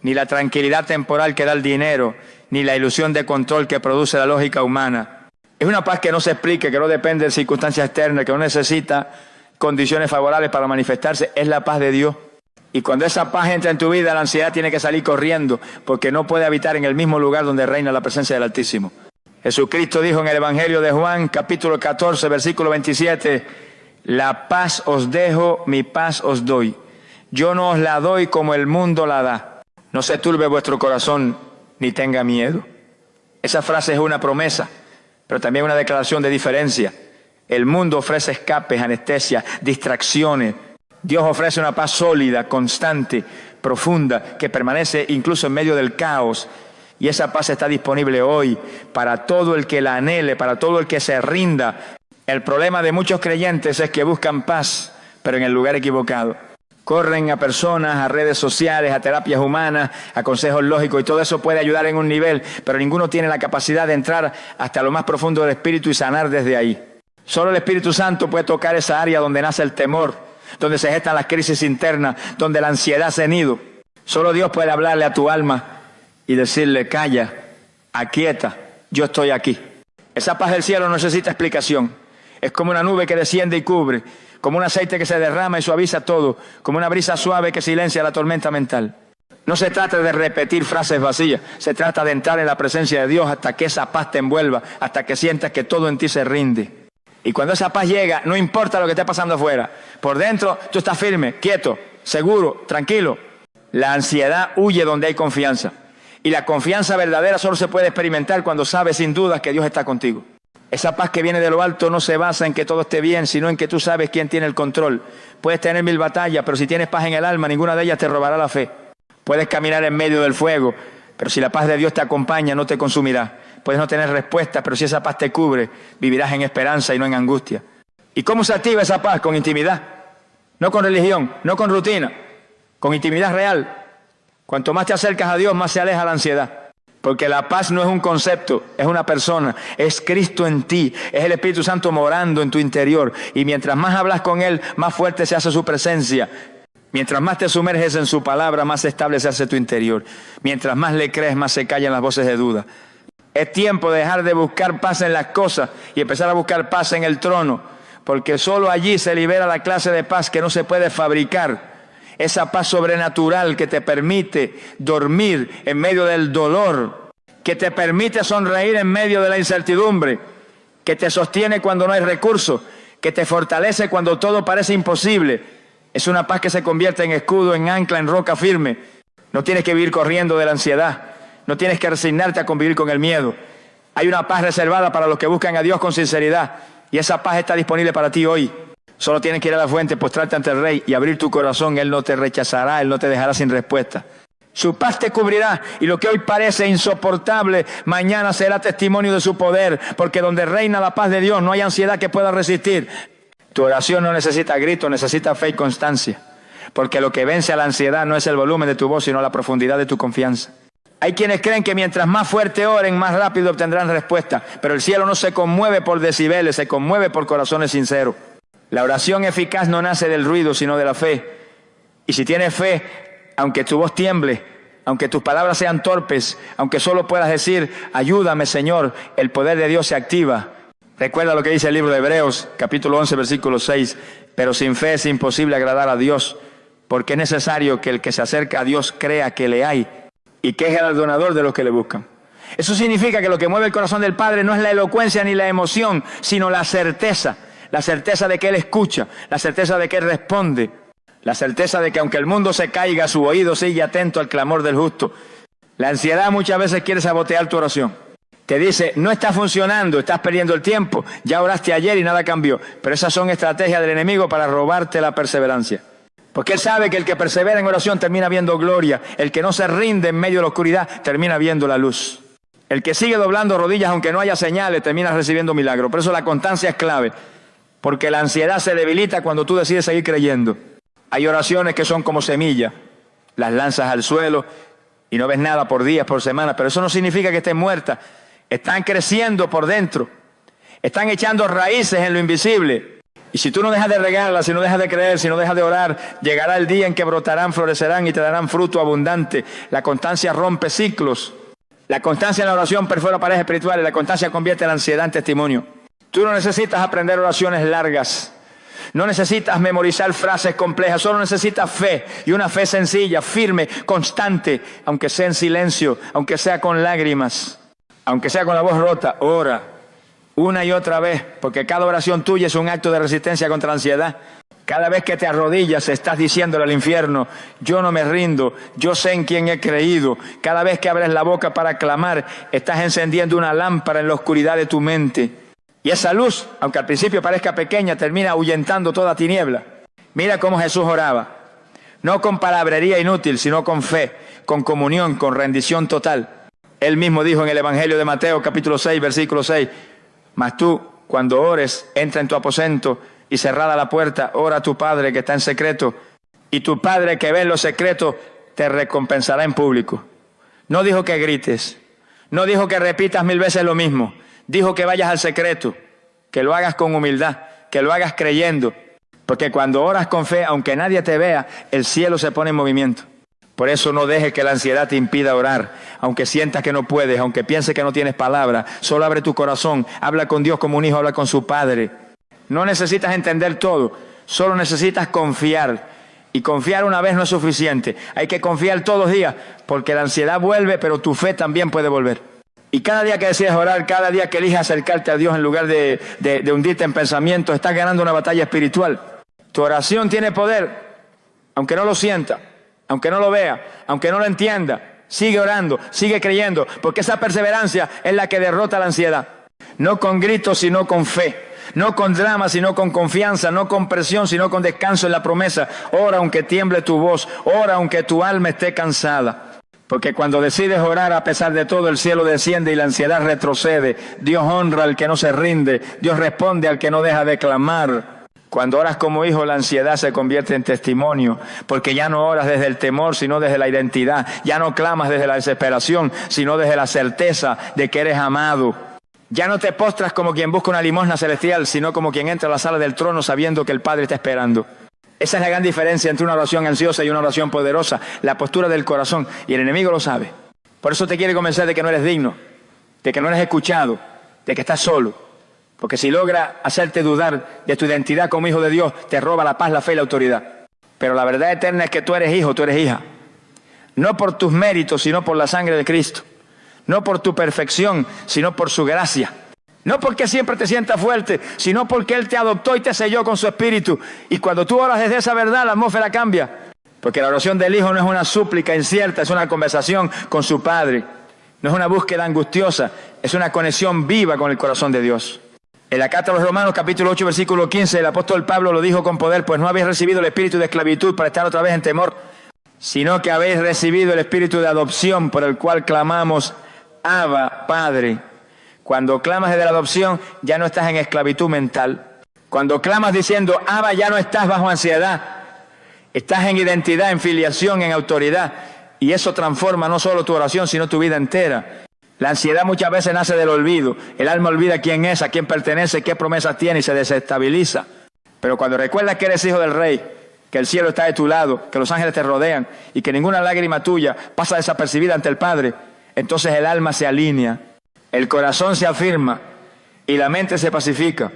Speaker 1: ni la tranquilidad temporal que da el dinero, ni la ilusión de control que produce la lógica humana. Es una paz que no se explique, que no depende de circunstancias externas, que no necesita condiciones favorables para manifestarse. Es la paz de Dios. Y cuando esa paz entra en tu vida, la ansiedad tiene que salir corriendo, porque no puede habitar en el mismo lugar donde reina la presencia del Altísimo. Jesucristo dijo en el Evangelio de Juan, capítulo 14, versículo 27, la paz os dejo, mi paz os doy. Yo no os la doy como el mundo la da. No se turbe vuestro corazón, ni tenga miedo. Esa frase es una promesa, pero también una declaración de diferencia. El mundo ofrece escapes, anestesia, distracciones. Dios ofrece una paz sólida, constante, profunda, que permanece incluso en medio del caos. Y esa paz está disponible hoy para todo el que la anhele, para todo el que se rinda. El problema de muchos creyentes es que buscan paz, pero en el lugar equivocado. Corren a personas, a redes sociales, a terapias humanas, a consejos lógicos, y todo eso puede ayudar en un nivel, pero ninguno tiene la capacidad de entrar hasta lo más profundo del espíritu y sanar desde ahí. Solo el Espíritu Santo puede tocar esa área donde nace el temor, donde se gestan las crisis internas, donde la ansiedad se nido. Solo Dios puede hablarle a tu alma y decirle, calla, aquieta, yo estoy aquí. Esa paz del cielo no necesita explicación. Es como una nube que desciende y cubre, como un aceite que se derrama y suaviza todo, como una brisa suave que silencia la tormenta mental. No se trata de repetir frases vacías, se trata de entrar en la presencia de Dios hasta que esa paz te envuelva, hasta que sientas que todo en ti se rinde. Y cuando esa paz llega, no importa lo que esté pasando afuera, por dentro tú estás firme, quieto, seguro, tranquilo. La ansiedad huye donde hay confianza. Y la confianza verdadera solo se puede experimentar cuando sabes sin dudas que Dios está contigo. Esa paz que viene de lo alto no se basa en que todo esté bien, sino en que tú sabes quién tiene el control. Puedes tener 1000 batallas, pero si tienes paz en el alma, ninguna de ellas te robará la fe. Puedes caminar en medio del fuego, pero si la paz de Dios te acompaña, no te consumirá. Puedes no tener respuestas, pero si esa paz te cubre, vivirás en esperanza y no en angustia. ¿Y cómo se activa esa paz? Con intimidad. No con religión, no con rutina, con intimidad real. Cuanto más te acercas a Dios, más se aleja la ansiedad. Porque la paz no es un concepto, es una persona, es Cristo en ti, es el Espíritu Santo morando en tu interior. Y mientras más hablas con Él, más fuerte se hace su presencia. Mientras más te sumerges en su palabra, más estable se hace tu interior. Mientras más le crees, más se callan las voces de duda. Es tiempo de dejar de buscar paz en las cosas y empezar a buscar paz en el trono. Porque solo allí se libera la clase de paz que no se puede fabricar. Esa paz sobrenatural que te permite dormir en medio del dolor, que te permite sonreír en medio de la incertidumbre, que te sostiene cuando no hay recursos, que te fortalece cuando todo parece imposible. Es una paz que se convierte en escudo, en ancla, en roca firme. No tienes que vivir corriendo de la ansiedad, no tienes que resignarte a convivir con el miedo. Hay una paz reservada para los que buscan a Dios con sinceridad y esa paz está disponible para ti hoy. Solo tienes que ir a la fuente, postrarte ante el Rey y abrir tu corazón. Él no te rechazará, Él no te dejará sin respuesta. Su paz te cubrirá y lo que hoy parece insoportable, mañana será testimonio de su poder, porque donde reina la paz de Dios no hay ansiedad que pueda resistir. Tu oración no necesita gritos, necesita fe y constancia, porque lo que vence a la ansiedad no es el volumen de tu voz, sino la profundidad de tu confianza. Hay quienes creen que mientras más fuerte oren, más rápido obtendrán respuesta, pero el cielo no se conmueve por decibeles, se conmueve por corazones sinceros. La oración eficaz no nace del ruido, sino de la fe. Y si tienes fe, aunque tu voz tiemble, aunque tus palabras sean torpes, aunque solo puedas decir, ayúdame Señor, el poder de Dios se activa. Recuerda lo que dice el libro de Hebreos, capítulo 11, versículo 6. Pero sin fe es imposible agradar a Dios, porque es necesario que el que se acerca a Dios crea que le hay y que es galardonador de los que le buscan. Eso significa que lo que mueve el corazón del Padre no es la elocuencia ni la emoción, sino la certeza. La certeza de que Él escucha, la certeza de que Él responde, la certeza de que aunque el mundo se caiga, su oído sigue atento al clamor del justo. La ansiedad muchas veces quiere sabotear tu oración. Te dice, no está funcionando, estás perdiendo el tiempo, ya oraste ayer y nada cambió. Pero esas son estrategias del enemigo para robarte la perseverancia. Porque él sabe que el que persevera en oración termina viendo gloria. El que no se rinde en medio de la oscuridad termina viendo la luz. El que sigue doblando rodillas aunque no haya señales termina recibiendo milagros. Por eso la constancia es clave. Porque la ansiedad se debilita cuando tú decides seguir creyendo. Hay oraciones que son como semillas. Las lanzas al suelo y no ves nada por días, por semanas. Pero eso no significa que estén muertas. Están creciendo por dentro. Están echando raíces en lo invisible. Y si tú no dejas de regarlas, si no dejas de creer, si no dejas de orar, llegará el día en que brotarán, florecerán y te darán fruto abundante. La constancia rompe ciclos. La constancia en la oración perfora paredes espirituales. La constancia convierte la ansiedad en testimonio. Tú no necesitas aprender oraciones largas. No necesitas memorizar frases complejas. Solo necesitas fe. Y una fe sencilla, firme, constante. Aunque sea en silencio, aunque sea con lágrimas, aunque sea con la voz rota, ora. Una y otra vez. Porque cada oración tuya es un acto de resistencia contra la ansiedad. Cada vez que te arrodillas estás diciéndole al infierno, yo no me rindo, yo sé en quién he creído. Cada vez que abres la boca para clamar, estás encendiendo una lámpara en la oscuridad de tu mente. Y esa luz, aunque al principio parezca pequeña, termina ahuyentando toda tiniebla. Mira cómo Jesús oraba. No con palabrería inútil, sino con fe, con comunión, con rendición total. Él mismo dijo en el Evangelio de Mateo, capítulo 6, versículo 6, mas tú, cuando ores, entra en tu aposento y cerrada la puerta, ora a tu Padre que está en secreto, y tu Padre que ve en lo secreto te recompensará en público. No dijo que grites, no dijo que repitas 1000 veces lo mismo. Dijo que vayas al secreto, que lo hagas con humildad, que lo hagas creyendo. Porque cuando oras con fe, aunque nadie te vea, el cielo se pone en movimiento. Por eso no dejes que la ansiedad te impida orar. Aunque sientas que no puedes, aunque pienses que no tienes palabra, solo abre tu corazón, habla con Dios como un hijo habla con su padre. No necesitas entender todo, solo necesitas confiar. Y confiar una vez no es suficiente. Hay que confiar todos los días, porque la ansiedad vuelve, pero tu fe también puede volver. Y cada día que decides orar, cada día que eliges acercarte a Dios en lugar de hundirte en pensamientos, estás ganando una batalla espiritual. Tu oración tiene poder, aunque no lo sienta. Aunque no lo vea, aunque no lo entienda, sigue orando, sigue creyendo, porque esa perseverancia es la que derrota la ansiedad. No con gritos, sino con fe. No con drama, sino con confianza. No con presión, sino con descanso en la promesa. Ora aunque tiemble tu voz. Ora aunque tu alma esté cansada. Porque cuando decides orar a pesar de todo, el cielo desciende y la ansiedad retrocede. Dios honra al que no se rinde. Dios responde al que no deja de clamar. Cuando oras como hijo, la ansiedad se convierte en testimonio, porque ya no oras desde el temor, sino desde la identidad. Ya no clamas desde la desesperación, sino desde la certeza de que eres amado. Ya no te postras como quien busca una limosna celestial, sino como quien entra a la sala del trono sabiendo que el Padre está esperando. Esa es la gran diferencia entre una oración ansiosa y una oración poderosa, la postura del corazón, y el enemigo lo sabe. Por eso te quiere convencer de que no eres digno, de que no eres escuchado, de que estás solo. Porque si logra hacerte dudar de tu identidad como hijo de Dios, te roba la paz, la fe y la autoridad. Pero la verdad eterna es que tú eres hijo, tú eres hija. No por tus méritos, sino por la sangre de Cristo. No por tu perfección, sino por su gracia. No porque siempre te sientas fuerte, sino porque Él te adoptó y te selló con su espíritu. Y cuando tú oras desde esa verdad, la atmósfera cambia. Porque la oración del hijo no es una súplica incierta, es una conversación con su Padre. No es una búsqueda angustiosa, es una conexión viva con el corazón de Dios. En la carta a los Romanos, capítulo 8, versículo 15, el apóstol Pablo lo dijo con poder: pues no habéis recibido el espíritu de esclavitud para estar otra vez en temor, sino que habéis recibido el espíritu de adopción, por el cual clamamos: Abba, Padre. Cuando clamas desde la adopción, ya no estás en esclavitud mental. Cuando clamas diciendo Abba, ya no estás bajo ansiedad. Estás en identidad, en filiación, en autoridad. Y eso transforma no solo tu oración, sino tu vida entera. La ansiedad muchas veces nace del olvido. El alma olvida quién es, a quién pertenece, qué promesas tiene y se desestabiliza. Pero cuando recuerdas que eres hijo del Rey, que el cielo está de tu lado, que los ángeles te rodean y que ninguna lágrima tuya pasa desapercibida ante el Padre, entonces el alma se alinea, el corazón se afirma y la mente se pacifica.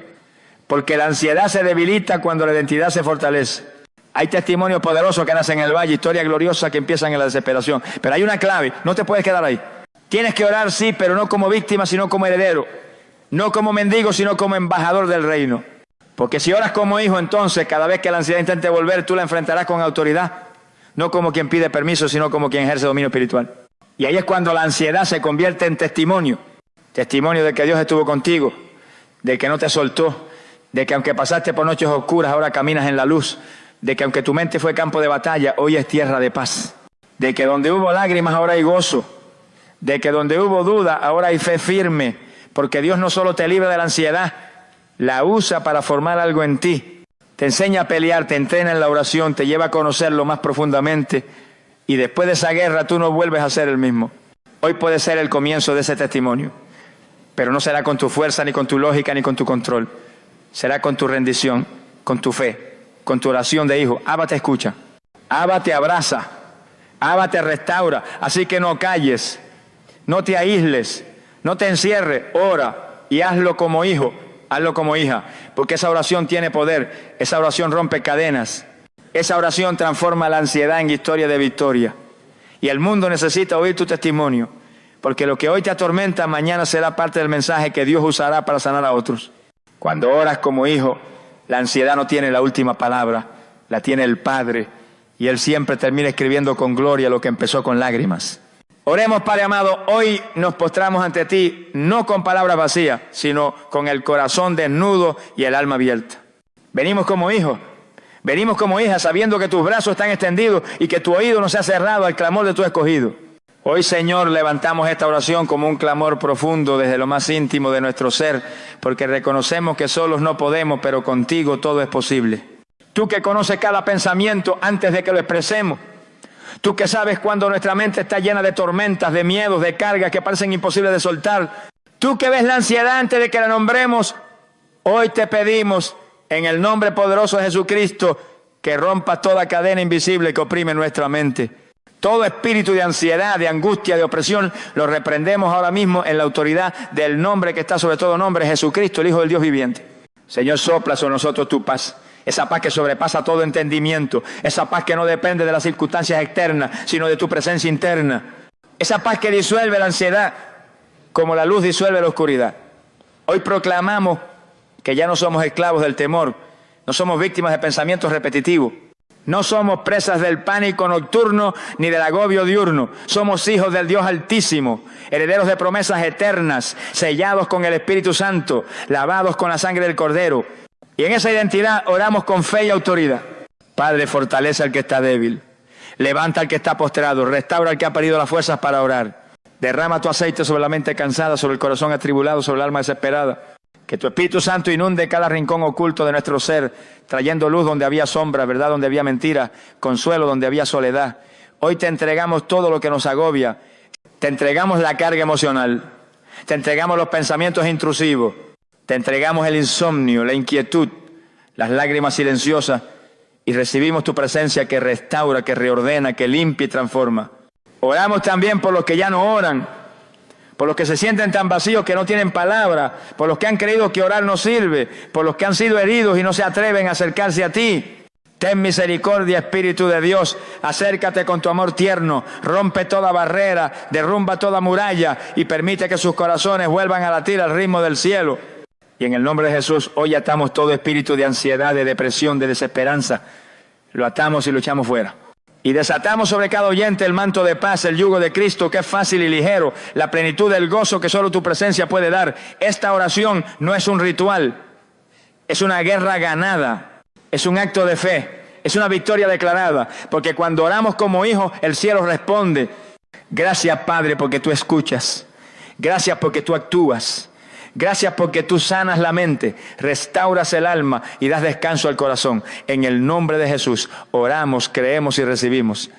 Speaker 1: Porque la ansiedad se debilita cuando la identidad se fortalece. Hay testimonios poderosos que nacen en el valle, historias gloriosas que empiezan en la desesperación. Pero hay una clave, no te puedes quedar ahí. Tienes que orar, sí, pero no como víctima, sino como heredero. No como mendigo, sino como embajador del reino. Porque si oras como hijo, entonces cada vez que la ansiedad intente volver, tú la enfrentarás con autoridad. No como quien pide permiso, sino como quien ejerce dominio espiritual. Y ahí es cuando la ansiedad se convierte en testimonio. Testimonio de que Dios estuvo contigo, de que no te soltó, de que aunque pasaste por noches oscuras, ahora caminas en la luz, de que aunque tu mente fue campo de batalla, hoy es tierra de paz, de que donde hubo lágrimas, ahora hay gozo, de que donde hubo duda, ahora hay fe firme, porque Dios no solo te libra de la ansiedad, la usa para formar algo en ti, te enseña a pelear, te entrena en la oración, te lleva a conocerlo más profundamente, y después de esa guerra tú no vuelves a ser el mismo. Hoy puede ser el comienzo de ese testimonio, pero no será con tu fuerza, ni con tu lógica, ni con tu control. Será con tu rendición, con tu fe, con tu oración de hijo. Abba te escucha, Abba te abraza, Abba te restaura. Así que no calles, no te aísles, no te encierres, ora y hazlo como hijo, hazlo como hija. Porque esa oración tiene poder, esa oración rompe cadenas, esa oración transforma la ansiedad en historia de victoria. Y el mundo necesita oír tu testimonio. Porque lo que hoy te atormenta, mañana será parte del mensaje que Dios usará para sanar a otros. Cuando oras como hijo, la ansiedad no tiene la última palabra, la tiene el Padre. Y Él siempre termina escribiendo con gloria lo que empezó con lágrimas. Oremos, Padre amado, hoy nos postramos ante ti, no con palabras vacías, sino con el corazón desnudo y el alma abierta. Venimos como hijos, venimos como hijas, sabiendo que tus brazos están extendidos y que tu oído no se ha cerrado al clamor de tu escogido. Hoy, Señor, levantamos esta oración como un clamor profundo desde lo más íntimo de nuestro ser, porque reconocemos que solos no podemos, pero contigo todo es posible. Tú que conoces cada pensamiento antes de que lo expresemos. Tú que sabes cuando nuestra mente está llena de tormentas, de miedos, de cargas que parecen imposibles de soltar. Tú que ves la ansiedad antes de que la nombremos. Hoy te pedimos, en el nombre poderoso de Jesucristo, que rompas toda cadena invisible que oprime nuestra mente. Todo espíritu de ansiedad, de angustia, de opresión, lo reprendemos ahora mismo en la autoridad del nombre que está sobre todo nombre, Jesucristo, el Hijo del Dios viviente. Señor, sopla sobre nosotros tu paz. Esa paz que sobrepasa todo entendimiento. Esa paz que no depende de las circunstancias externas, sino de tu presencia interna. Esa paz que disuelve la ansiedad, como la luz disuelve la oscuridad. Hoy proclamamos que ya no somos esclavos del temor. No somos víctimas de pensamientos repetitivos. No somos presas del pánico nocturno ni del agobio diurno. Somos hijos del Dios Altísimo, herederos de promesas eternas, sellados con el Espíritu Santo, lavados con la sangre del Cordero. Y en esa identidad oramos con fe y autoridad. Padre, fortalece al que está débil. Levanta al que está postrado. Restaura al que ha perdido las fuerzas para orar. Derrama tu aceite sobre la mente cansada, sobre el corazón atribulado, sobre el alma desesperada. Que tu Espíritu Santo inunde cada rincón oculto de nuestro ser, trayendo luz donde había sombra, verdad donde había mentira, consuelo donde había soledad. Hoy te entregamos todo lo que nos agobia. Te entregamos la carga emocional. Te entregamos los pensamientos intrusivos. Te entregamos el insomnio, la inquietud, las lágrimas silenciosas. Y recibimos tu presencia que restaura, que reordena, que limpia y transforma. Oramos también por los que ya no oran, por los que se sienten tan vacíos que no tienen palabra, por los que han creído que orar no sirve, por los que han sido heridos y no se atreven a acercarse a ti. Ten misericordia, Espíritu de Dios, acércate con tu amor tierno, rompe toda barrera, derrumba toda muralla y permite que sus corazones vuelvan a latir al ritmo del cielo. Y en el nombre de Jesús, hoy atamos todo espíritu de ansiedad, de depresión, de desesperanza. Lo atamos y lo echamos fuera. Y desatamos sobre cada oyente el manto de paz, el yugo de Cristo, que es fácil y ligero, la plenitud del gozo que solo tu presencia puede dar. Esta oración no es un ritual, es una guerra ganada, es un acto de fe, es una victoria declarada, porque cuando oramos como hijos, el cielo responde. Gracias, Padre, porque tú escuchas. Gracias porque tú actúas. Gracias porque tú sanas la mente, restauras el alma y das descanso al corazón. En el nombre de Jesús oramos, creemos y recibimos.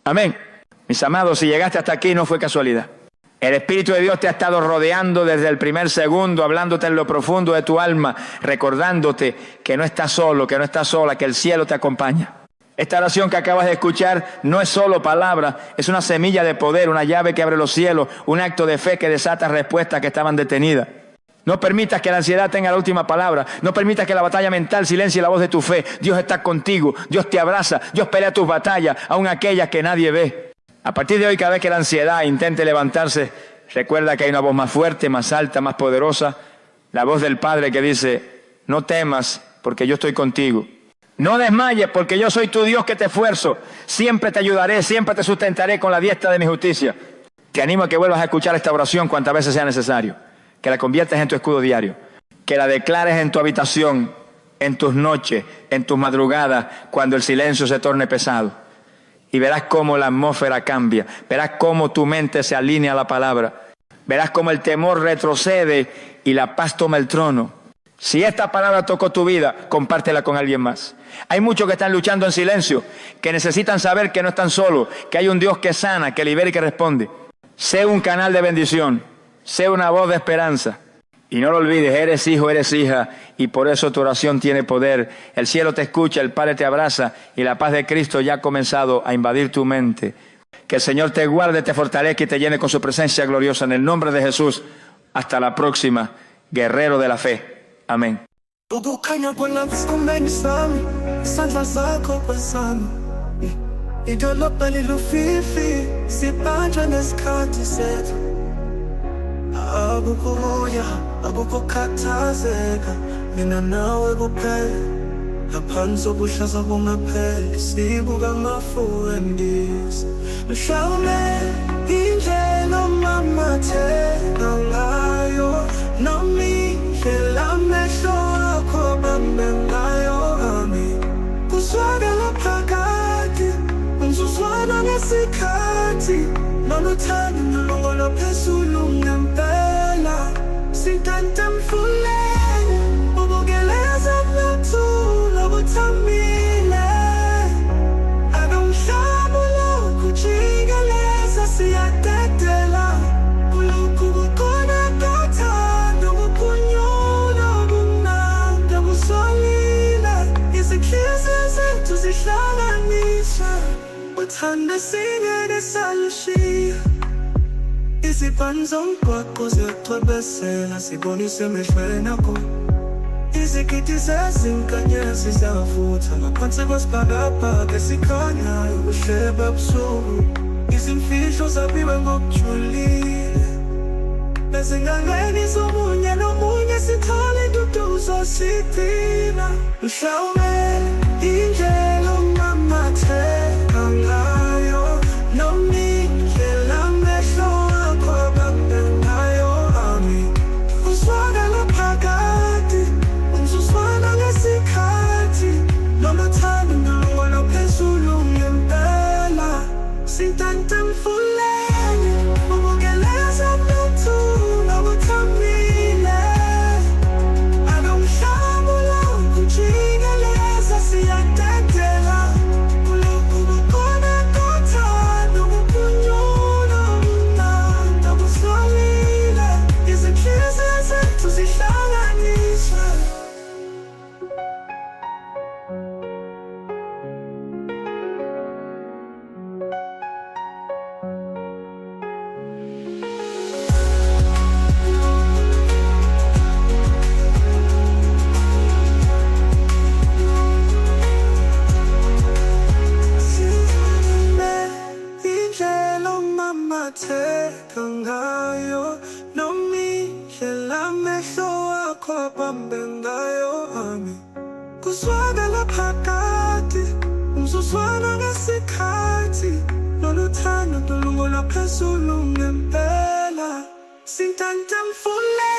Speaker 1: Amén. Mis amados, si llegaste hasta aquí no fue casualidad. El Espíritu de Dios te ha estado rodeando desde el primer segundo, hablándote en lo profundo de tu alma, recordándote que no estás solo, que no estás sola, que el cielo te acompaña. Esta oración que acabas de escuchar no es solo palabra, es una semilla de poder, una llave que abre los cielos, un acto de fe que desata respuestas que estaban detenidas. No permitas que la ansiedad tenga la última palabra. No permitas que la batalla mental silencie la voz de tu fe. Dios está contigo. Dios te abraza. Dios pelea tus batallas, aun aquellas que nadie ve. A partir de hoy, cada vez que la ansiedad intente levantarse, recuerda que hay una voz más fuerte, más alta, más poderosa. La voz del Padre que dice, no temas porque yo estoy contigo. No desmayes porque yo soy tu Dios que te esfuerzo. Siempre te ayudaré, siempre te sustentaré con la diestra de mi justicia. Te animo a que vuelvas a escuchar esta oración cuantas veces sea necesario. Que la conviertas en tu escudo diario, que la declares en tu habitación, en tus noches, en tus madrugadas, cuando el silencio se torne pesado. Y verás cómo la atmósfera cambia, verás cómo tu mente se alinea a la palabra, verás cómo el temor retrocede y la paz toma el trono. Si esta palabra tocó tu vida, compártela con alguien más. Hay muchos que están luchando en silencio, que necesitan saber que no están solos, que hay un Dios que sana, que libera y que responde. Sé un canal de bendición. Sé una voz de esperanza. Y no lo olvides, eres hijo, eres hija, y por eso tu oración tiene poder. El cielo te escucha, el Padre te abraza, y la paz de Cristo ya ha comenzado a invadir tu mente. Que el Señor te guarde, te fortalezca y te llene con su presencia gloriosa. En el nombre de Jesús, hasta la próxima, guerrero de la fe. Amén.
Speaker 2: Abukuya, abukukhathazeka, mina nawe kuphela. Ngaphansi kobuhlaza bungapheli, sibuka amafuendisi. Mhlawumbe indlela omamatheka ngayo, noma indlela amehlo akho bambe ngayo ami. Kuzwakala phakathi, umzuzwana ngesikhathi. Nonothando nolongolo phezulu ngempela. Sintante mfuleni, ubukeleza buthula buthambile. Ake umhlaba ulokhu ujikeleza siyadedela. Ulokhu kukhona kathando kuphunyula kumnandi kusolile. Izinhliziyo zethu zihlanganiswa. Uthanda singene salushiya. Izibhani zomgwaqo ziyacwebezela, sibonise emehlweni akho. Izigidi zezinkanyezi ziyavutha ngaphansi kwesibhakabhaka esikhanyayo, ubuhlebe busuku. Izimfihlo zabiwe ngokujulile. Bezingangeni zomunye nomunye sithole induduzo sidina. Mhlawumbe indlela omama ngayo nomihlela amehlo wakho abambe ngayo ami kuzwakala phakathi umzuzwana ngesikhathi loluthando lolungola phezulu ngempela sintanta mfule